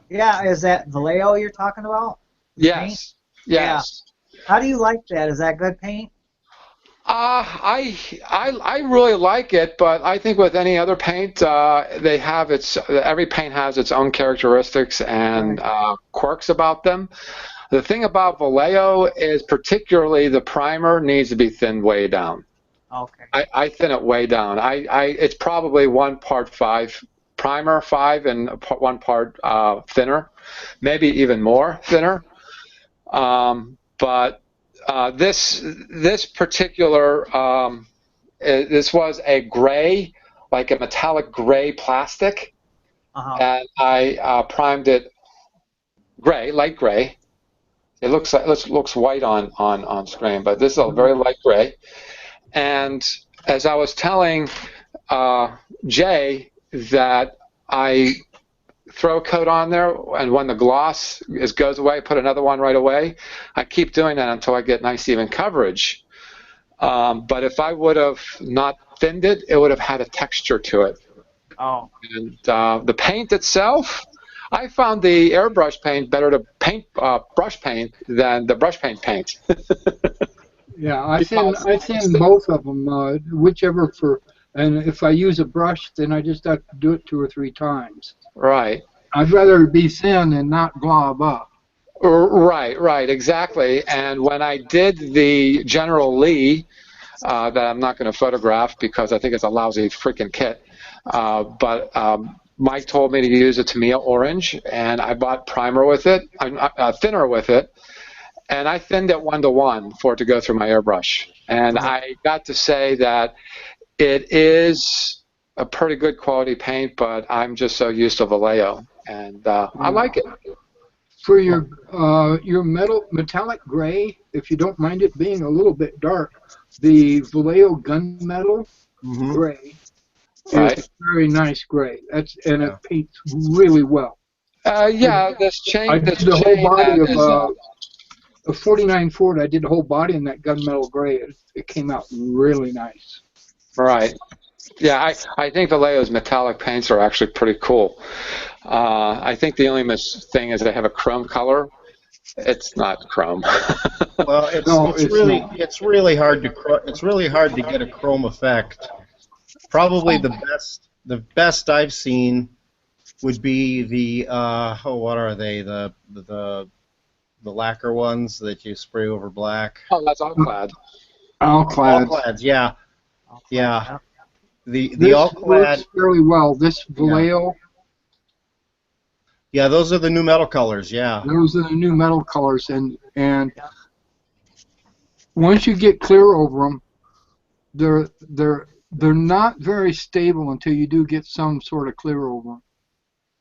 [SPEAKER 4] Yeah, is that Vallejo you're talking about?
[SPEAKER 1] Yes.
[SPEAKER 4] Paint?
[SPEAKER 1] Yes.
[SPEAKER 4] Yeah. How do you like that? Is that good paint?
[SPEAKER 1] I really like it, but I think with any other paint, every paint has its own characteristics and quirks about them. The thing about Vallejo is particularly the primer needs to be thinned way down.
[SPEAKER 4] Okay.
[SPEAKER 1] I thin it way down. It's probably 1 part 5 primer, 5 and 1 part thinner, maybe even more thinner. But this particular this was a gray, like a metallic gray plastic, and I primed it gray, light gray. It looks white on screen, but this is a very light gray. And as I was telling Jay that I throw a coat on there, and when the gloss goes away, put another one right away. I keep doing that until I get nice even coverage. But if I would have not thinned it, it would have had a texture to it.
[SPEAKER 4] Oh.
[SPEAKER 1] And the paint itself, I found the airbrush paint better to paint brush paint than the brush paint.
[SPEAKER 3] Yeah, I thin both of them, whichever for. And if I use a brush, then I just have to do it 2 or 3 times. Right. I'd rather be thin and not glob up.
[SPEAKER 1] Right, exactly. And when I did the General Lee, that I'm not going to photograph because I think it's a lousy freaking kit, but Mike told me to use a Tamiya orange, and I bought primer with it, thinner with it, and I thinned it 1:1 for it to go through my airbrush. And I got to say that it is a pretty good quality paint, but I'm just so used to Vallejo, and I like it.
[SPEAKER 3] For your metallic gray, if you don't mind it being a little bit dark, the Vallejo gunmetal gray is a very nice gray. It paints really well.
[SPEAKER 1] Yeah, this chain.
[SPEAKER 3] I did the whole body of a 49 Ford. I did the whole body in that gunmetal gray. It came out really nice.
[SPEAKER 1] Right. Yeah, I think Vallejo's metallic paints are actually pretty cool. I think the only thing is they have a chrome color. It's not chrome.
[SPEAKER 2] Well, it's really hard to get a chrome effect. Probably the best I've seen would be the what are they, the lacquer ones that you spray over black.
[SPEAKER 1] Oh, that's Alclad.
[SPEAKER 2] Alclads, yeah. The Alclad
[SPEAKER 3] works fairly well. This Vallejo.
[SPEAKER 2] Yeah, those are the new metal colors. Yeah.
[SPEAKER 3] Those are the new metal colors, and once you get clear over them, they're not very stable until you do get some sort of clear over them.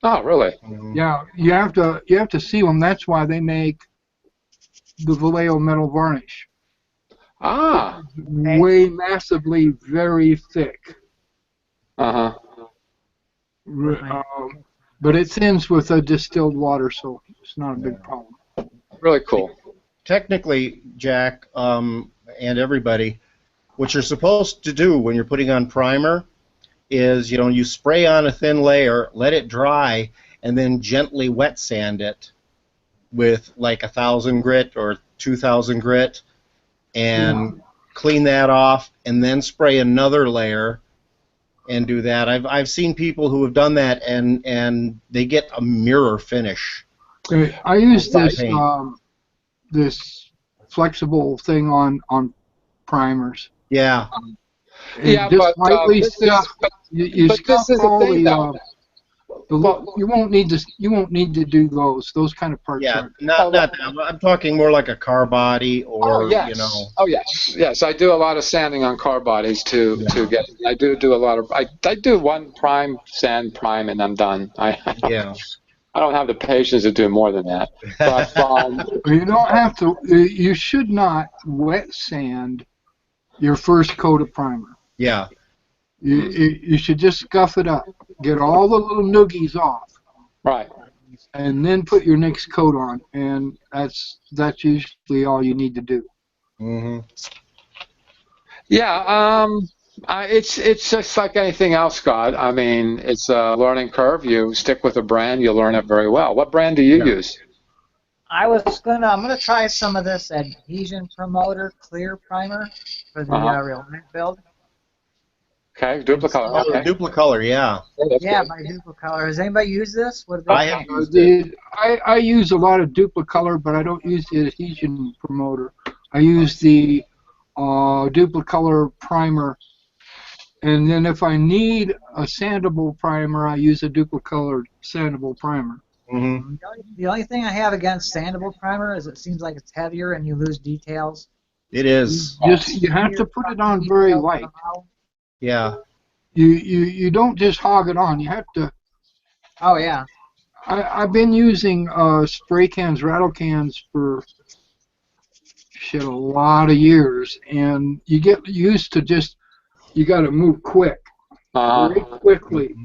[SPEAKER 1] Oh, really?
[SPEAKER 3] Yeah, you have to see them. That's why they make the Vallejo metal varnish.
[SPEAKER 1] Ah.
[SPEAKER 3] Way massively very thick. But it thins with a distilled water, so it's not a big problem.
[SPEAKER 1] Really cool.
[SPEAKER 2] Technically, Jack, and everybody, what you're supposed to do when you're putting on primer is, you spray on a thin layer, let it dry, and then gently wet sand it with like 1,000 grit or 2,000 grit, and clean that off, and then spray another layer and do that. I've seen people who have done that, and they get a mirror finish.
[SPEAKER 3] I use this flexible thing on primers.
[SPEAKER 2] Yeah.
[SPEAKER 3] Just lightly stuff. You
[SPEAKER 1] but this is the thing, though.
[SPEAKER 3] You won't need to. You won't need to do those. Those kind of parts.
[SPEAKER 2] Yeah,
[SPEAKER 3] aren't.
[SPEAKER 2] not that. I'm talking more like a car body, or
[SPEAKER 1] yes.
[SPEAKER 2] you know.
[SPEAKER 1] Oh yes. I do a lot of sanding on car bodies to get. I do a lot of. I do one prime sand prime and I'm done.
[SPEAKER 2] Yeah.
[SPEAKER 1] I don't have the patience to do more than that. But
[SPEAKER 3] you don't have to. You should not wet sand your first coat of primer.
[SPEAKER 2] Yeah.
[SPEAKER 3] You should just scuff it up, get all the little noogies off,
[SPEAKER 1] right,
[SPEAKER 3] and then put your next coat on, and that's usually all you need to do.
[SPEAKER 2] Mhm.
[SPEAKER 1] Yeah. It's just like anything else, Scott. I mean, it's a learning curve. You stick with a brand, you learn it very well. What brand do you use?
[SPEAKER 4] I'm gonna try some of this adhesion promoter clear primer for the Reliant build.
[SPEAKER 1] Okay, Duplicolor. Okay.
[SPEAKER 2] Duplicolor, yeah.
[SPEAKER 4] Yeah, my Duplicolor. Has anybody used this? What
[SPEAKER 2] I have used it.
[SPEAKER 3] I use a lot of Duplicolor, but I don't use the adhesion promoter. I use the Duplicolor primer, and then if I need a sandable primer, I use a Duplicolor sandable primer.
[SPEAKER 2] Mm-hmm.
[SPEAKER 4] The only thing I have against sandable primer is it seems like it's heavier and you lose details.
[SPEAKER 2] It is.
[SPEAKER 3] You have to put it on very light.
[SPEAKER 2] Yeah.
[SPEAKER 3] You don't just hog it on. You have to.
[SPEAKER 4] Oh yeah.
[SPEAKER 3] I've been using spray cans, rattle cans for a lot of years, and you get used to just you got to move quick, very quickly.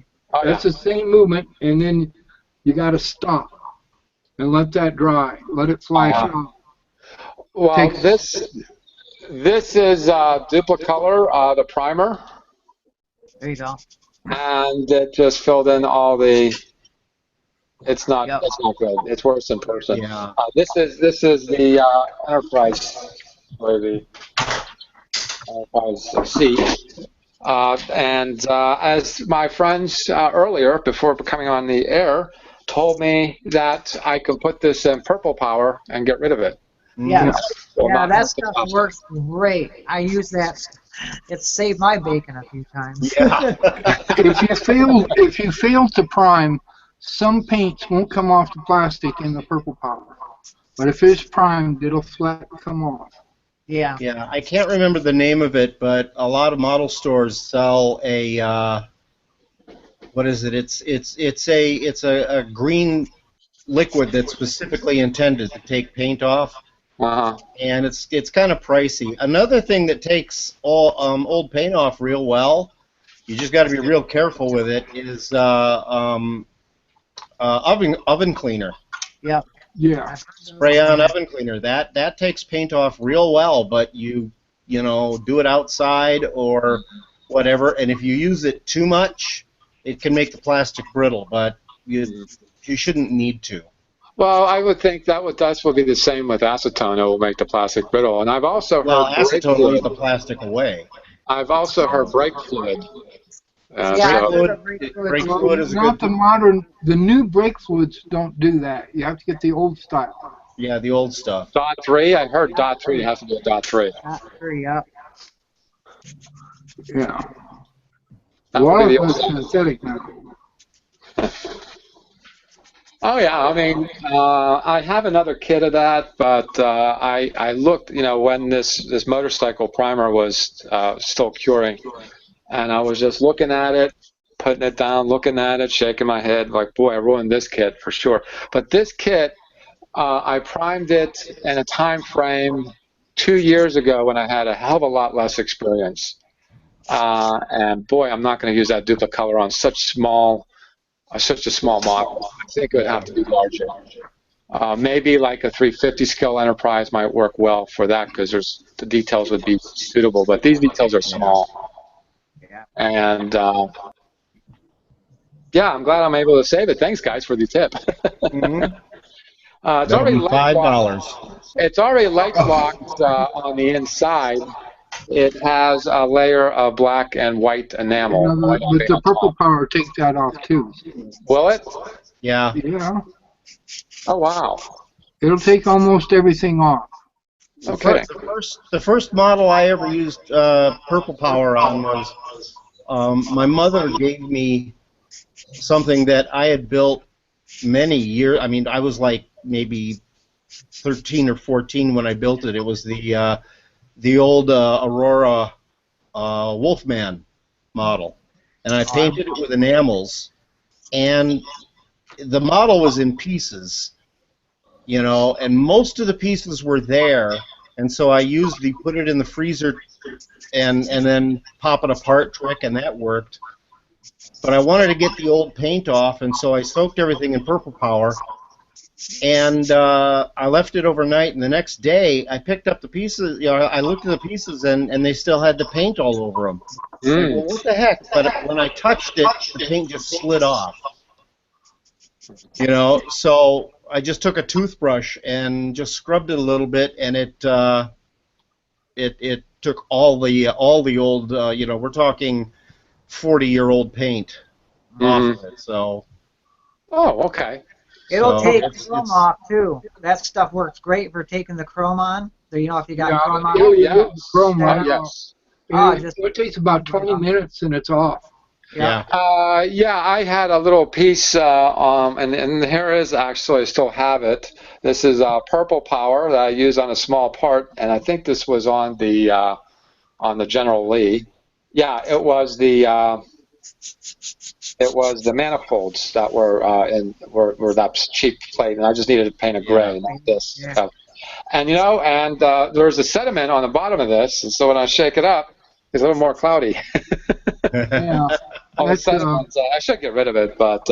[SPEAKER 3] That's the same movement, and then you got to stop and let that dry, let it flash out.
[SPEAKER 1] Well, this is Duplicolor, the primer.
[SPEAKER 4] There you go.
[SPEAKER 1] And it just filled in all the. It's not good. It's worse in person.
[SPEAKER 2] Yeah.
[SPEAKER 1] This is the Enterprise, or the Enterprise seat. And as my friends earlier, before coming on the air, told me that I could put this in purple power and get rid of it.
[SPEAKER 4] Yes. Yeah, that stuff works great. I use that. It's saved my bacon a few times.
[SPEAKER 2] Yeah.
[SPEAKER 3] If you fail to prime, some paints won't come off the plastic in the purple powder. But if it's primed, it'll flat come off.
[SPEAKER 4] Yeah.
[SPEAKER 2] Yeah, I can't remember the name of it, but a lot of model stores sell a what is it? It's a green liquid that's specifically intended to take paint off. And it's kind of pricey. Another thing that takes old paint off real well, you just got to be real careful with it, is oven cleaner.
[SPEAKER 4] Yeah.
[SPEAKER 3] Yeah.
[SPEAKER 2] Spray on oven cleaner. That takes paint off real well, but you know, do it outside or whatever, and if you use it too much, it can make the plastic brittle, but you shouldn't need to.
[SPEAKER 1] Well, I would think that would be the same with acetone. It will make the plastic brittle. And I've also heard
[SPEAKER 2] acetone leaves the plastic away.
[SPEAKER 1] I've also heard brake fluid.
[SPEAKER 2] Brake fluid is
[SPEAKER 3] not the new brake fluids don't do that. You have to get the old style.
[SPEAKER 2] Yeah, the old stuff.
[SPEAKER 1] Dot 3. I heard Dot 3 has to be a Dot 3.
[SPEAKER 4] Dot 3, yep.
[SPEAKER 3] Yeah. A lot of it's synthetic now.
[SPEAKER 1] Oh yeah, I mean, I have another kit of that, but I looked, you know, when this motorcycle primer was still curing, and I was just looking at it, putting it down, looking at it, shaking my head, like, boy, I ruined this kit for sure. But this kit, I primed it in a time frame 2 years ago when I had a hell of a lot less experience, and boy, I'm not going to use that Duplicolor on such a small model. I think it would have to be larger. Maybe like a 350 scale Enterprise might work well for that because the details would be suitable, but these details are small. And yeah, I'm glad I'm able to save it. Thanks, guys, for the tip. It's already
[SPEAKER 2] $5.
[SPEAKER 1] It's already light blocked on the inside. It has a layer of black and white enamel.
[SPEAKER 3] But the purple power takes that off too.
[SPEAKER 1] Will it?
[SPEAKER 2] Yeah.
[SPEAKER 3] Yeah.
[SPEAKER 1] Oh wow.
[SPEAKER 3] It'll take almost everything off.
[SPEAKER 1] Okay.
[SPEAKER 2] The first model I ever used purple power on was my mother gave me something that I had built many years. I mean, I was like maybe 13 or 14 when I built it. It was the old Aurora Wolfman model, and I painted it with enamels, and the model was in pieces, you know, and most of the pieces were there, and so I used the put it in the freezer and then pop it apart trick, and that worked. But I wanted to get the old paint off, and so I soaked everything in Purple Power, and I left it overnight, and the next day I picked up the pieces, you know, I looked at the pieces, and they still had the paint all over them. Like, well, what the heck? But when I touched it, the paint just slid off. You know, so I just took a toothbrush and just scrubbed it a little bit, and it took all the old, you know, we're talking 40-year-old paint off of it. So.
[SPEAKER 1] Oh, okay.
[SPEAKER 4] It'll
[SPEAKER 2] So
[SPEAKER 4] take
[SPEAKER 2] it's-
[SPEAKER 4] chrome off too. That stuff works great for taking the chrome on. So you know if you got chrome on.
[SPEAKER 3] Oh, yeah. Chrome on.
[SPEAKER 1] Yes.
[SPEAKER 3] It takes about 20 minutes and it's off.
[SPEAKER 2] Yeah.
[SPEAKER 1] Yeah, I had a little piece, and here is actually, I still have it. This is Purple Power that I use on a small part, and I think this was on the General Lee. Yeah, it was the manifolds that were were that cheap plate, and I just needed to paint a gray, not this.
[SPEAKER 4] Yeah.
[SPEAKER 1] And you know, and there's a sediment on the bottom of this, and so when I shake it up, it's a little more cloudy.
[SPEAKER 3] Yeah.
[SPEAKER 1] All the
[SPEAKER 3] That's,
[SPEAKER 1] sediments, I should get rid of it, but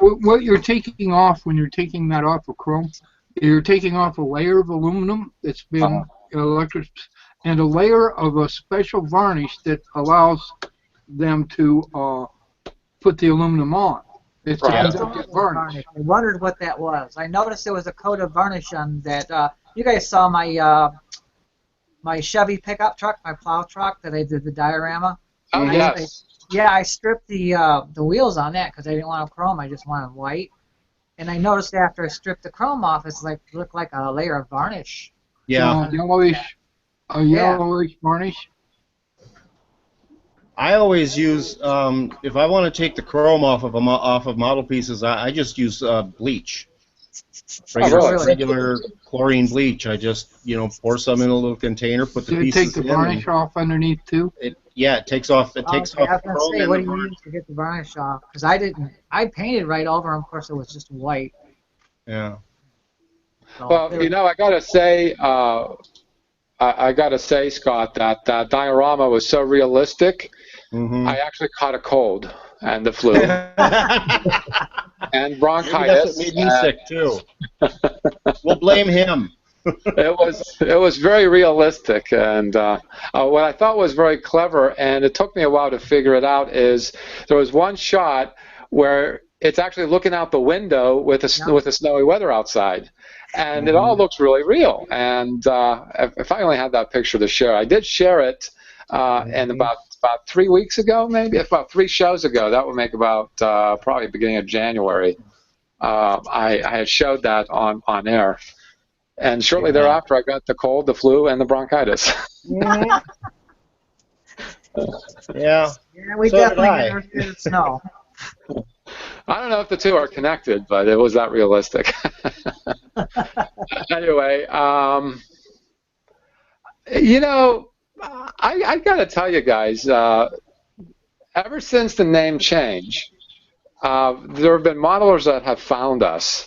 [SPEAKER 3] what you're taking off when you're taking that off of chrome, you're taking off a layer of aluminum that's been electric, and a layer of a special varnish that allows them to put the aluminum on. It's a conductive varnish.
[SPEAKER 4] I wondered what that was. I noticed there was a coat of varnish on that. You guys saw my my Chevy pickup truck, my plow truck that I did the diorama.
[SPEAKER 1] oh yes.
[SPEAKER 4] I stripped the wheels on that because I didn't want them chrome. I just wanted them white. And I noticed after I stripped the chrome off, it's like looked like a layer of varnish.
[SPEAKER 2] Yeah.
[SPEAKER 3] Yellowish varnish.
[SPEAKER 2] I always use if I want to take the chrome off of model pieces, I just use bleach. Regular chlorine bleach. I just pour some in a little container, put the pieces in.
[SPEAKER 3] Take the varnish off underneath too.
[SPEAKER 2] It takes off. It takes off.
[SPEAKER 4] I was gonna say, what do you use to get the varnish off? Because I didn't. I painted right over them. Of course, it was just white.
[SPEAKER 2] Yeah.
[SPEAKER 4] So
[SPEAKER 1] Well, you know, I gotta say, Scott, that diorama was so realistic.
[SPEAKER 2] Mm-hmm.
[SPEAKER 1] I actually caught a cold and the flu and bronchitis.
[SPEAKER 2] Maybe that's what made me sick too. We'll blame him.
[SPEAKER 1] It was very realistic, and what I thought was very clever, and it took me a while to figure it out, is there was one shot where it's actually looking out the window with the snowy weather outside, and it all looks really real. And if I only had that picture to share, I did share it, and about 3 weeks ago, maybe about 3 shows ago. That would make about probably beginning of January. I had showed that on air. And shortly thereafter, I got the cold, the flu, and the bronchitis.
[SPEAKER 4] yeah, we
[SPEAKER 2] So
[SPEAKER 4] definitely
[SPEAKER 2] did I.
[SPEAKER 4] never did snow.
[SPEAKER 1] I don't know if the two are connected, but it was that realistic. Anyway, you know, I got to tell you guys, ever since the name change, there have been modelers that have found us.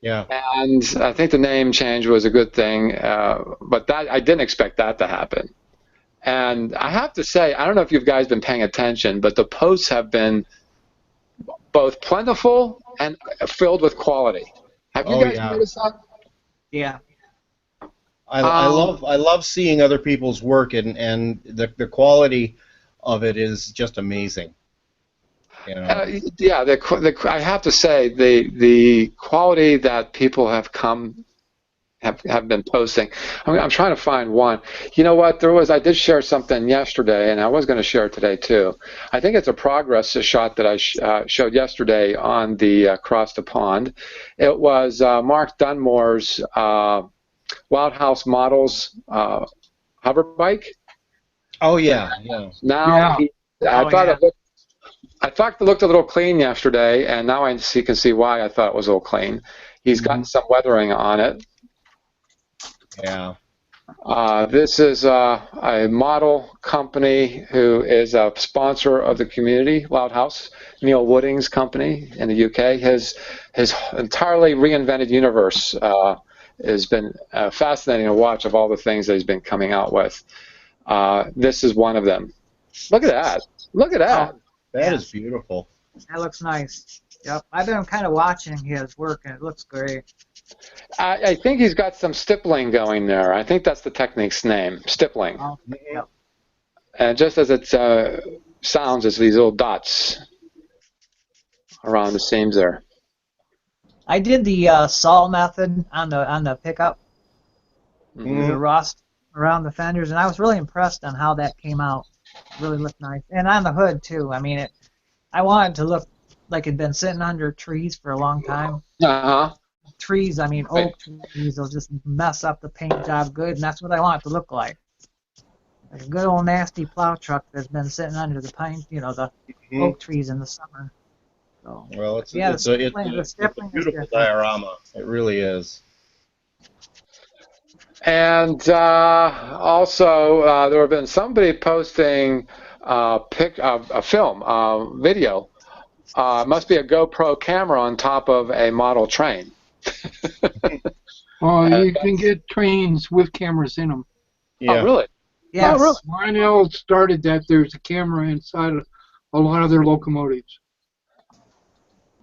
[SPEAKER 2] Yeah.
[SPEAKER 1] And I think the name change was a good thing, but I didn't expect that to happen. And I have to say, I don't know if you guys been paying attention, but the posts have been both plentiful and filled with quality. Have you guys noticed that?
[SPEAKER 4] Yeah.
[SPEAKER 2] I love seeing other people's work, and the quality of it is just amazing. You know?
[SPEAKER 1] I have to say the quality that people have been posting. I'm trying to find one. You know what? I did share something yesterday, and I was going to share it today too. I think it's a progress shot that I showed yesterday on the Across the Pond. It was Mark Dunmore's Wild House Models hover bike.
[SPEAKER 2] Oh yeah.
[SPEAKER 1] Now I thought it looked a little clean yesterday, and now I can see why I thought it was a little clean. He's gotten some weathering on it.
[SPEAKER 2] Yeah.
[SPEAKER 1] This is a model company who is a sponsor of the community, Loud House, Neil Wooding's company in the UK. His entirely reinvented universe has been fascinating to watch, of all the things that he's been coming out with. This is one of them. Look at that. Look at that.
[SPEAKER 2] Oh, that is beautiful.
[SPEAKER 4] That looks nice. Yep. I've been kind of watching his work, and it looks great.
[SPEAKER 1] I think he's got some stippling going there. I think that's the technique's name, stippling.
[SPEAKER 4] Oh, yep.
[SPEAKER 1] And just as it sounds, it's these little dots around the seams there.
[SPEAKER 4] I did the saw method on the pickup, the rust around the fenders, and I was really impressed on how that came out. It really looked nice, and on the hood too. I mean, I wanted it to look like it'd been sitting under trees for a long time. Trees, I mean oak trees, will just mess up the paint job good, and that's what I want it to look like. Like a good old nasty plow truck that's been sitting under the pine, the oak trees in the summer. So,
[SPEAKER 2] well, it's
[SPEAKER 4] yeah,
[SPEAKER 2] a beautiful diorama. It really is.
[SPEAKER 1] And also, there have been somebody posting a film, video. Must be a GoPro camera on top of a model train.
[SPEAKER 3] Oh, you can get trains with cameras in them.
[SPEAKER 1] Yeah. Oh, really?
[SPEAKER 4] Yes.
[SPEAKER 1] Oh, really?
[SPEAKER 3] Lionel started that. There's a camera inside of a lot of their locomotives.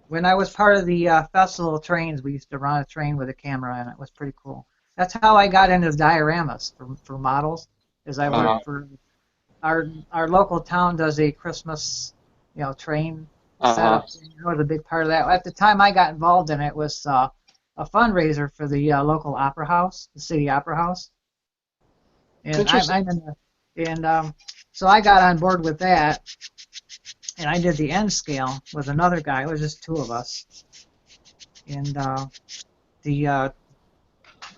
[SPEAKER 4] When I was part of the festival of trains, we used to run a train with a camera, and it was pretty cool. That's how I got into dioramas for models. Is I worked for our local town does a Christmas, train setup. It was a big part of that. At the time I got involved in it, it was a fundraiser for the local opera house, the city opera house. And so I got on board with that, and I did the end scale with another guy. It was just two of us. And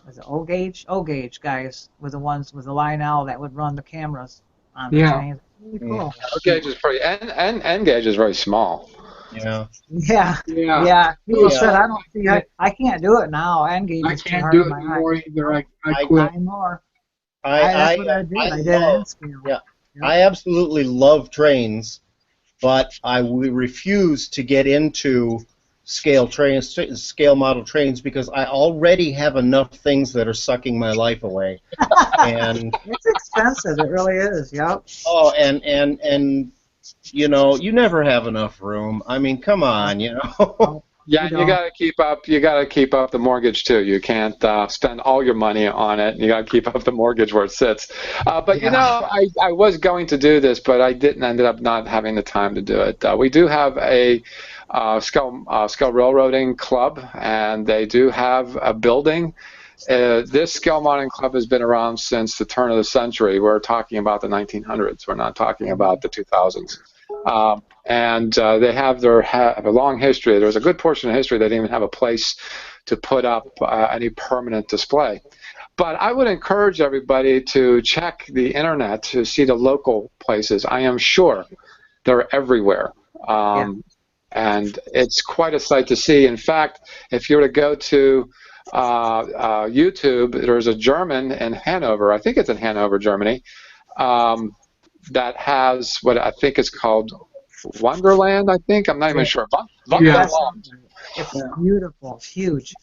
[SPEAKER 4] was it O-gauge guys were the ones with the Lionel that would run the cameras on the trains. Really cool.
[SPEAKER 1] O-gauge is pretty, N gauge is very small.
[SPEAKER 2] Yeah.
[SPEAKER 4] Yeah. People said I don't see. I can't do it now. N gauge is too hard.
[SPEAKER 3] I can't do it anymore either. I quit.
[SPEAKER 4] That's what I did. I did N scale.
[SPEAKER 2] Yeah. I absolutely love trains, but I refuse to get into scale model trains because I already have enough things that are sucking my life away. And
[SPEAKER 4] it's expensive. It really is. Yep.
[SPEAKER 2] Oh, and you never have enough room. I mean, come on,
[SPEAKER 1] Yeah, you got to keep up. You got to keep up the mortgage too. You can't spend all your money on it. You got to keep up the mortgage where it sits. But I was going to do this, but I didn't. Ended up not having the time to do it. We do have a scale railroading club, and they do have a building. This scale modeling club has been around since the turn of the century. We're talking about the 1900s. We're not talking about the 2000s. And they have a long history. There's a good portion of history they didn't even have a place to put up any permanent display. But I would encourage everybody to check the internet to see the local places. I am sure they're everywhere. And it's quite a sight to see. In fact, if you were to go to YouTube, there's a German in Hanover, I think it's in Hanover, Germany, that has what I think is called Wonderland, I think. I'm not even sure. Wonderland.
[SPEAKER 4] It's beautiful. It's huge.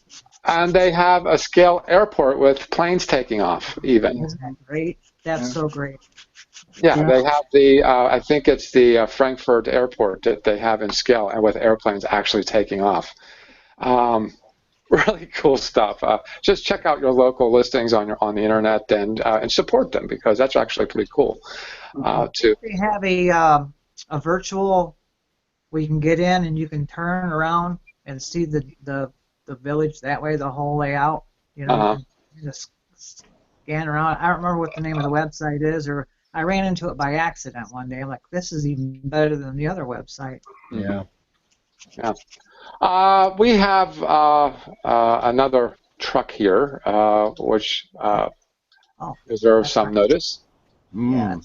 [SPEAKER 1] And they have a scale airport with planes taking off, even.
[SPEAKER 4] Isn't that great? That's so great.
[SPEAKER 1] Yeah, they have the, I think it's the Frankfurt airport that they have in scale, and with airplanes actually taking off. Really cool stuff. Just check out your local listings on the internet and support them, because that's actually pretty cool.
[SPEAKER 4] They have a virtual where you can get in and you can turn around and see the village that way, the whole layout. You can just scan around. I don't remember what the name of the website is, or I ran into it by accident one day. I'm like, this is even better than the other website.
[SPEAKER 2] Yeah.
[SPEAKER 1] We have another truck here, which deserves some notice.
[SPEAKER 4] Yeah.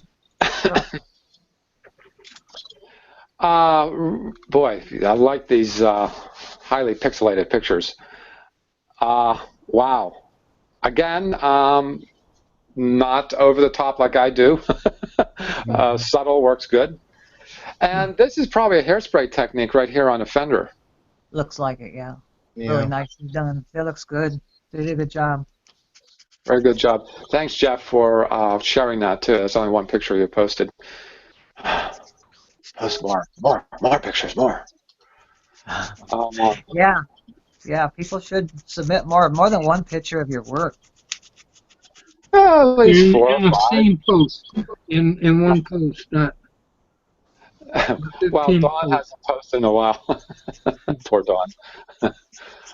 [SPEAKER 1] Boy, I like these highly pixelated pictures. Wow. Again, not over the top like I do. Subtle works good. And this is probably a hairspray technique right here on the fender.
[SPEAKER 4] Looks like it, yeah.
[SPEAKER 2] Yeah.
[SPEAKER 4] Really nicely done. It looks good. They did a good job.
[SPEAKER 1] Very good job. Thanks, Jeff, for sharing that too. That's only one picture you posted. Post more pictures, more.
[SPEAKER 4] Yeah. People should submit more than one picture of your work.
[SPEAKER 1] At least 4 or
[SPEAKER 3] in the
[SPEAKER 1] 5.
[SPEAKER 3] same post, in one post, not.
[SPEAKER 1] Well,
[SPEAKER 3] 15
[SPEAKER 1] Dawn hasn't posted in a while. Poor Dawn.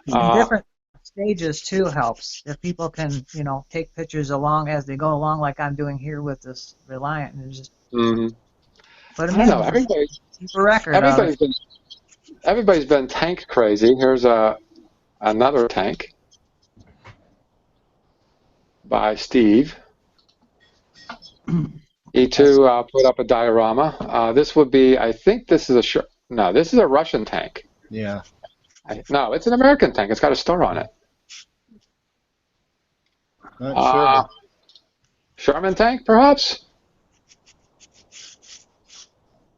[SPEAKER 4] Different stages too helps. If people can, take pictures along as they go along, like I'm doing here with this Reliant, and just put them in.
[SPEAKER 1] I know,
[SPEAKER 4] Keep a record.
[SPEAKER 1] Everybody's been tank crazy. Here's another tank by Steve. He too put up a diorama. This would be, I think this is this is a Russian tank.
[SPEAKER 2] Yeah.
[SPEAKER 1] No, it's an American tank. It's got a star on it.
[SPEAKER 2] Not sure.
[SPEAKER 1] Sherman tank, perhaps?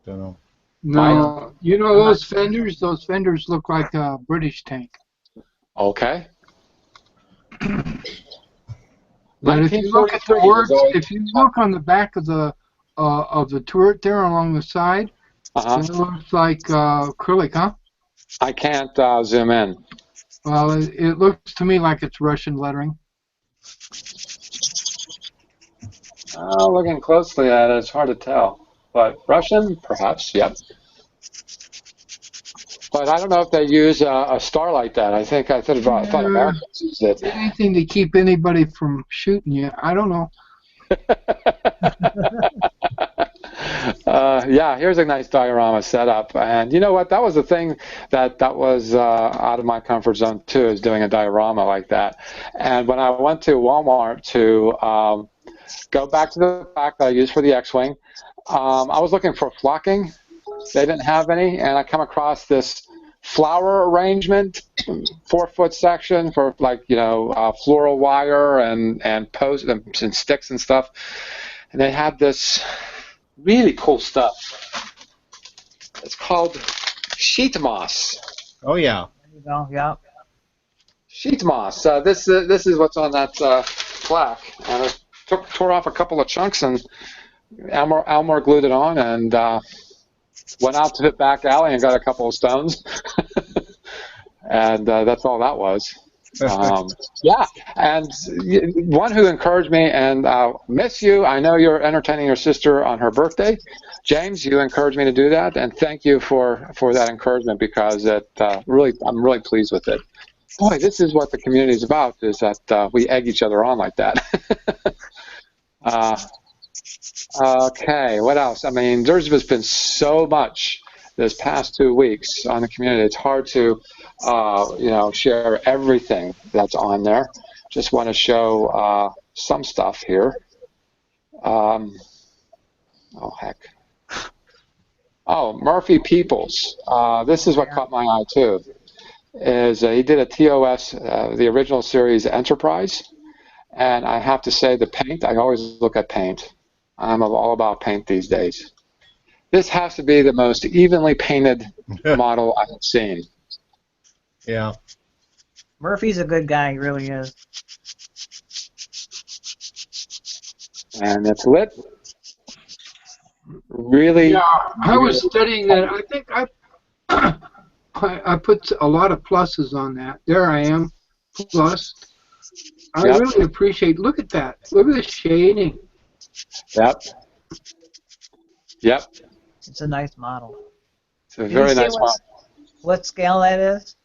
[SPEAKER 2] Don't know.
[SPEAKER 3] No, those fenders look like a British tank.
[SPEAKER 1] Okay.
[SPEAKER 3] But if you look at the words, if you look on the back of the turret there along the side, it looks like acrylic, huh?
[SPEAKER 1] I can't zoom in.
[SPEAKER 3] Well, it looks to me like it's Russian lettering.
[SPEAKER 1] Looking closely at it, it's hard to tell. But Russian, perhaps, yep. But I don't know if they use a star like that. I thought Americans used it.
[SPEAKER 3] Anything to keep anybody from shooting you. I don't know.
[SPEAKER 1] Yeah, here's a nice diorama setup. And you know what? That was the thing that was out of my comfort zone, too, is doing a diorama like that. And when I went to Walmart to go back to the pack that I used for the X-Wing, I was looking for flocking. They didn't have any, and I come across this flower arrangement, 4-foot section for floral wire and posts and sticks and stuff. And they had this really cool stuff. It's called sheet moss.
[SPEAKER 2] Oh yeah.
[SPEAKER 4] There you go. Yeah.
[SPEAKER 1] Sheet moss. This is what's on that plaque, and I tore off a couple of chunks, and Elmore glued it on, and went out to the back alley and got a couple of stones. And that's all that was. Yeah, and one who encouraged me, and miss you. I know you're entertaining your sister on her birthday. James, you encouraged me to do that, and thank you for that encouragement, because I'm really pleased with it. Boy, this is what the community is about, is that we egg each other on like that. Okay, what else? I mean, there's just been so much this past 2 weeks on the community. It's hard to, share everything that's on there. Just want to show some stuff here. Oh, heck. Oh, Murphy Peoples. This is what caught my eye, too. He did a TOS, the original series Enterprise. And I have to say, the paint, I always look at paint. I'm all about paint these days. This has to be the most evenly painted model I've seen.
[SPEAKER 2] Yeah.
[SPEAKER 4] Murphy's a good guy, he really is.
[SPEAKER 1] And it's lit. Really?
[SPEAKER 3] Yeah, I was studying that. I think I put a lot of pluses on that. There I am, plus. I really appreciate. Look at that. Look at the shading.
[SPEAKER 1] Yep.
[SPEAKER 4] It's a nice model.
[SPEAKER 1] It's a very nice model.
[SPEAKER 4] What scale that is?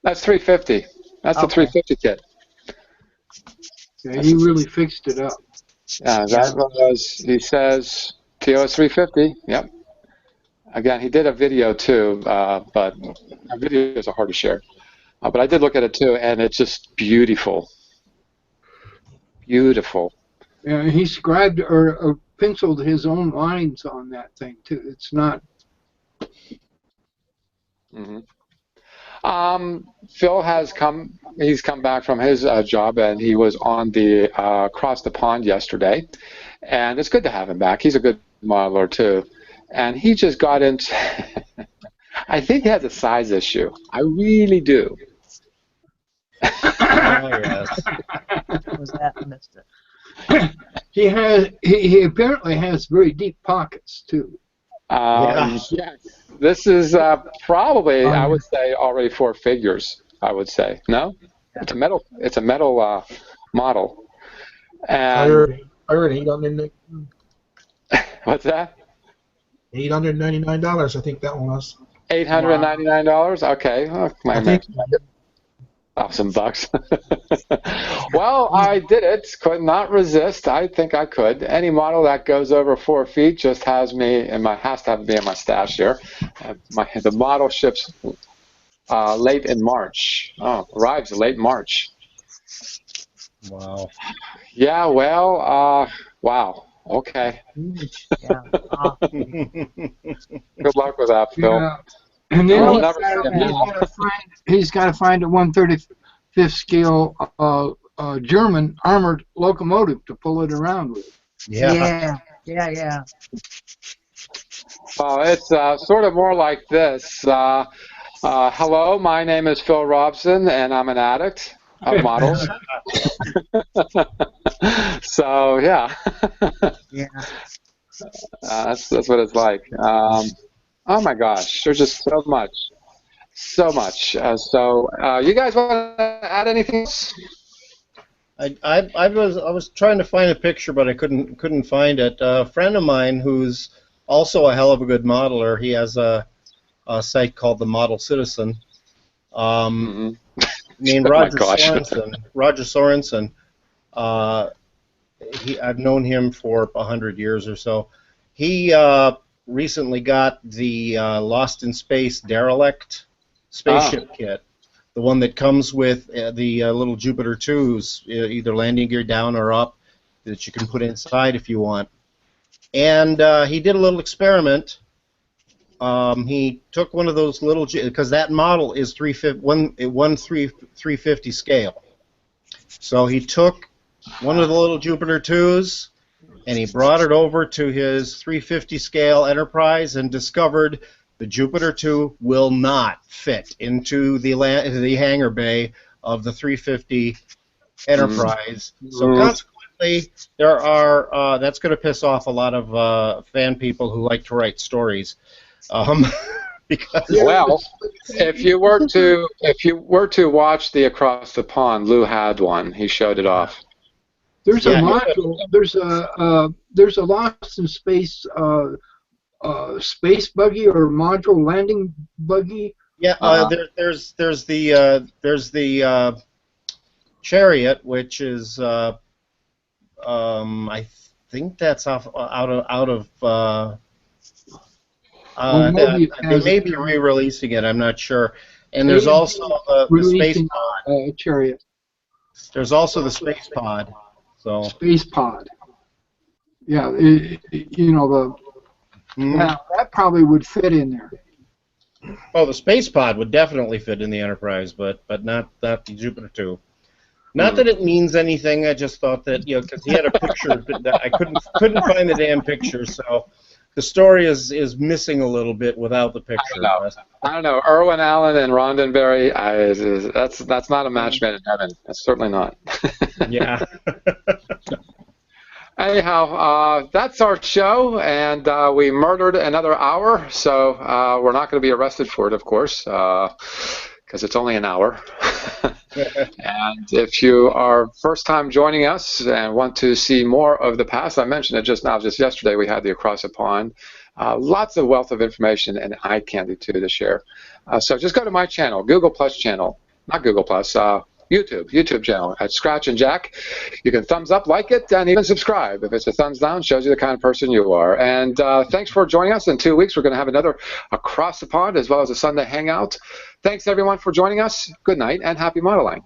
[SPEAKER 1] That's 350. That's the 350 kit.
[SPEAKER 3] Yeah, he really fixed it up.
[SPEAKER 1] Yeah, that was, he says, TOS 350. Yep. Again, he did a video too, but videos are hard to share. But I did look at it too, and it's just beautiful. Beautiful.
[SPEAKER 3] Yeah, he scribed or penciled his own lines on that thing too. It's not
[SPEAKER 1] Mm-hmm. Phil has come. He's come back from his job, and he was on the across the pond yesterday. And it's good to have him back. He's a good modeler too, and he just got into. I think he has a size issue. I really do.
[SPEAKER 2] Oh, yes.
[SPEAKER 4] What was that? I missed it.
[SPEAKER 3] He apparently has very deep pockets too.
[SPEAKER 1] Yes. This is probably, I would say, already 4 figures. I would say. No, it's a metal. It's a metal model. And
[SPEAKER 6] I heard $800.
[SPEAKER 1] What's that?
[SPEAKER 6] $899. I think that one was.
[SPEAKER 1] $899. Okay. Oh,
[SPEAKER 6] I think.
[SPEAKER 1] $1,000. Well, I did it. Could not resist. I think I could. Any model that goes over 4 feet just has me in my has to have me in my stash here. The model ships late in March. Oh, arrives late March.
[SPEAKER 2] Wow.
[SPEAKER 1] Yeah. Well. Wow. Okay.
[SPEAKER 4] Yeah.
[SPEAKER 1] Good luck with that, Phil.
[SPEAKER 3] Yeah. And then
[SPEAKER 1] Well,
[SPEAKER 3] he's got to find a 1/35th scale German armored locomotive to pull it around with.
[SPEAKER 2] Yeah.
[SPEAKER 4] Yeah.
[SPEAKER 1] It's sort of more like this. Hello, my name is Phil Robson, and I'm an addict of models. So, yeah.
[SPEAKER 4] Yeah.
[SPEAKER 1] That's what it's like. Oh my gosh, there's just so much. You guys want to add anything else?
[SPEAKER 2] I was trying to find a picture, but I couldn't find it. A friend of mine who's also a hell of a good modeler. He has a site called the Model Citizen. Named Roger Sorensen. Roger Sorensen. I've known him for 100 years or so. He recently got the Lost in Space derelict spaceship kit, the one that comes with the little Jupiter 2s, either landing gear down or up, that you can put inside if you want. And he did a little experiment. He took one of those little, because that model is 350 scale. So he took one of the little Jupiter 2s, and he brought it over to his 350 scale Enterprise and discovered the Jupiter 2 will not fit into the hangar bay of the 350 Enterprise. So consequently, there are that's going to piss off a lot of fan people who like to write stories. Because
[SPEAKER 1] well, if you were to watch the Across the Pond, Lou had one. He showed it off.
[SPEAKER 3] There's a module. There's a Lost in Space space buggy or module landing buggy.
[SPEAKER 2] Yeah, there's the Chariot, which is I think that's out of they may be re-releasing it. I'm not sure. And there's also the space pod.
[SPEAKER 3] Chariot.
[SPEAKER 2] There's also the space pod. So
[SPEAKER 3] space pod. Yeah, that probably would fit in there.
[SPEAKER 2] Oh, the space pod would definitely fit in the Enterprise, but not the Jupiter 2. Not that it means anything. I just thought that because he had a picture, but I couldn't find the damn picture. So the story is missing a little bit without the picture.
[SPEAKER 1] I don't know. Irwin Allen and Roddenberry, that's not a match made in heaven. That's certainly not.
[SPEAKER 2] Yeah.
[SPEAKER 1] Anyhow, that's our show, and we murdered another hour, so we're not going to be arrested for it, of course, because it's only an hour. And if you are first time joining us and want to see more of the past, I mentioned it just yesterday we had the Across the Pond. Lots of wealth of information and eye candy too to share. So just go to my channel, Google Plus channel, not Google Plus, YouTube channel at Scratch and Jack. You can thumbs up, like it, and even subscribe. If it's a thumbs down, shows you the kind of person you are. And thanks for joining us. In 2 weeks, we're going to have another Across the Pond as well as a Sunday Hangout. Thanks, everyone, for joining us. Good night and happy modeling.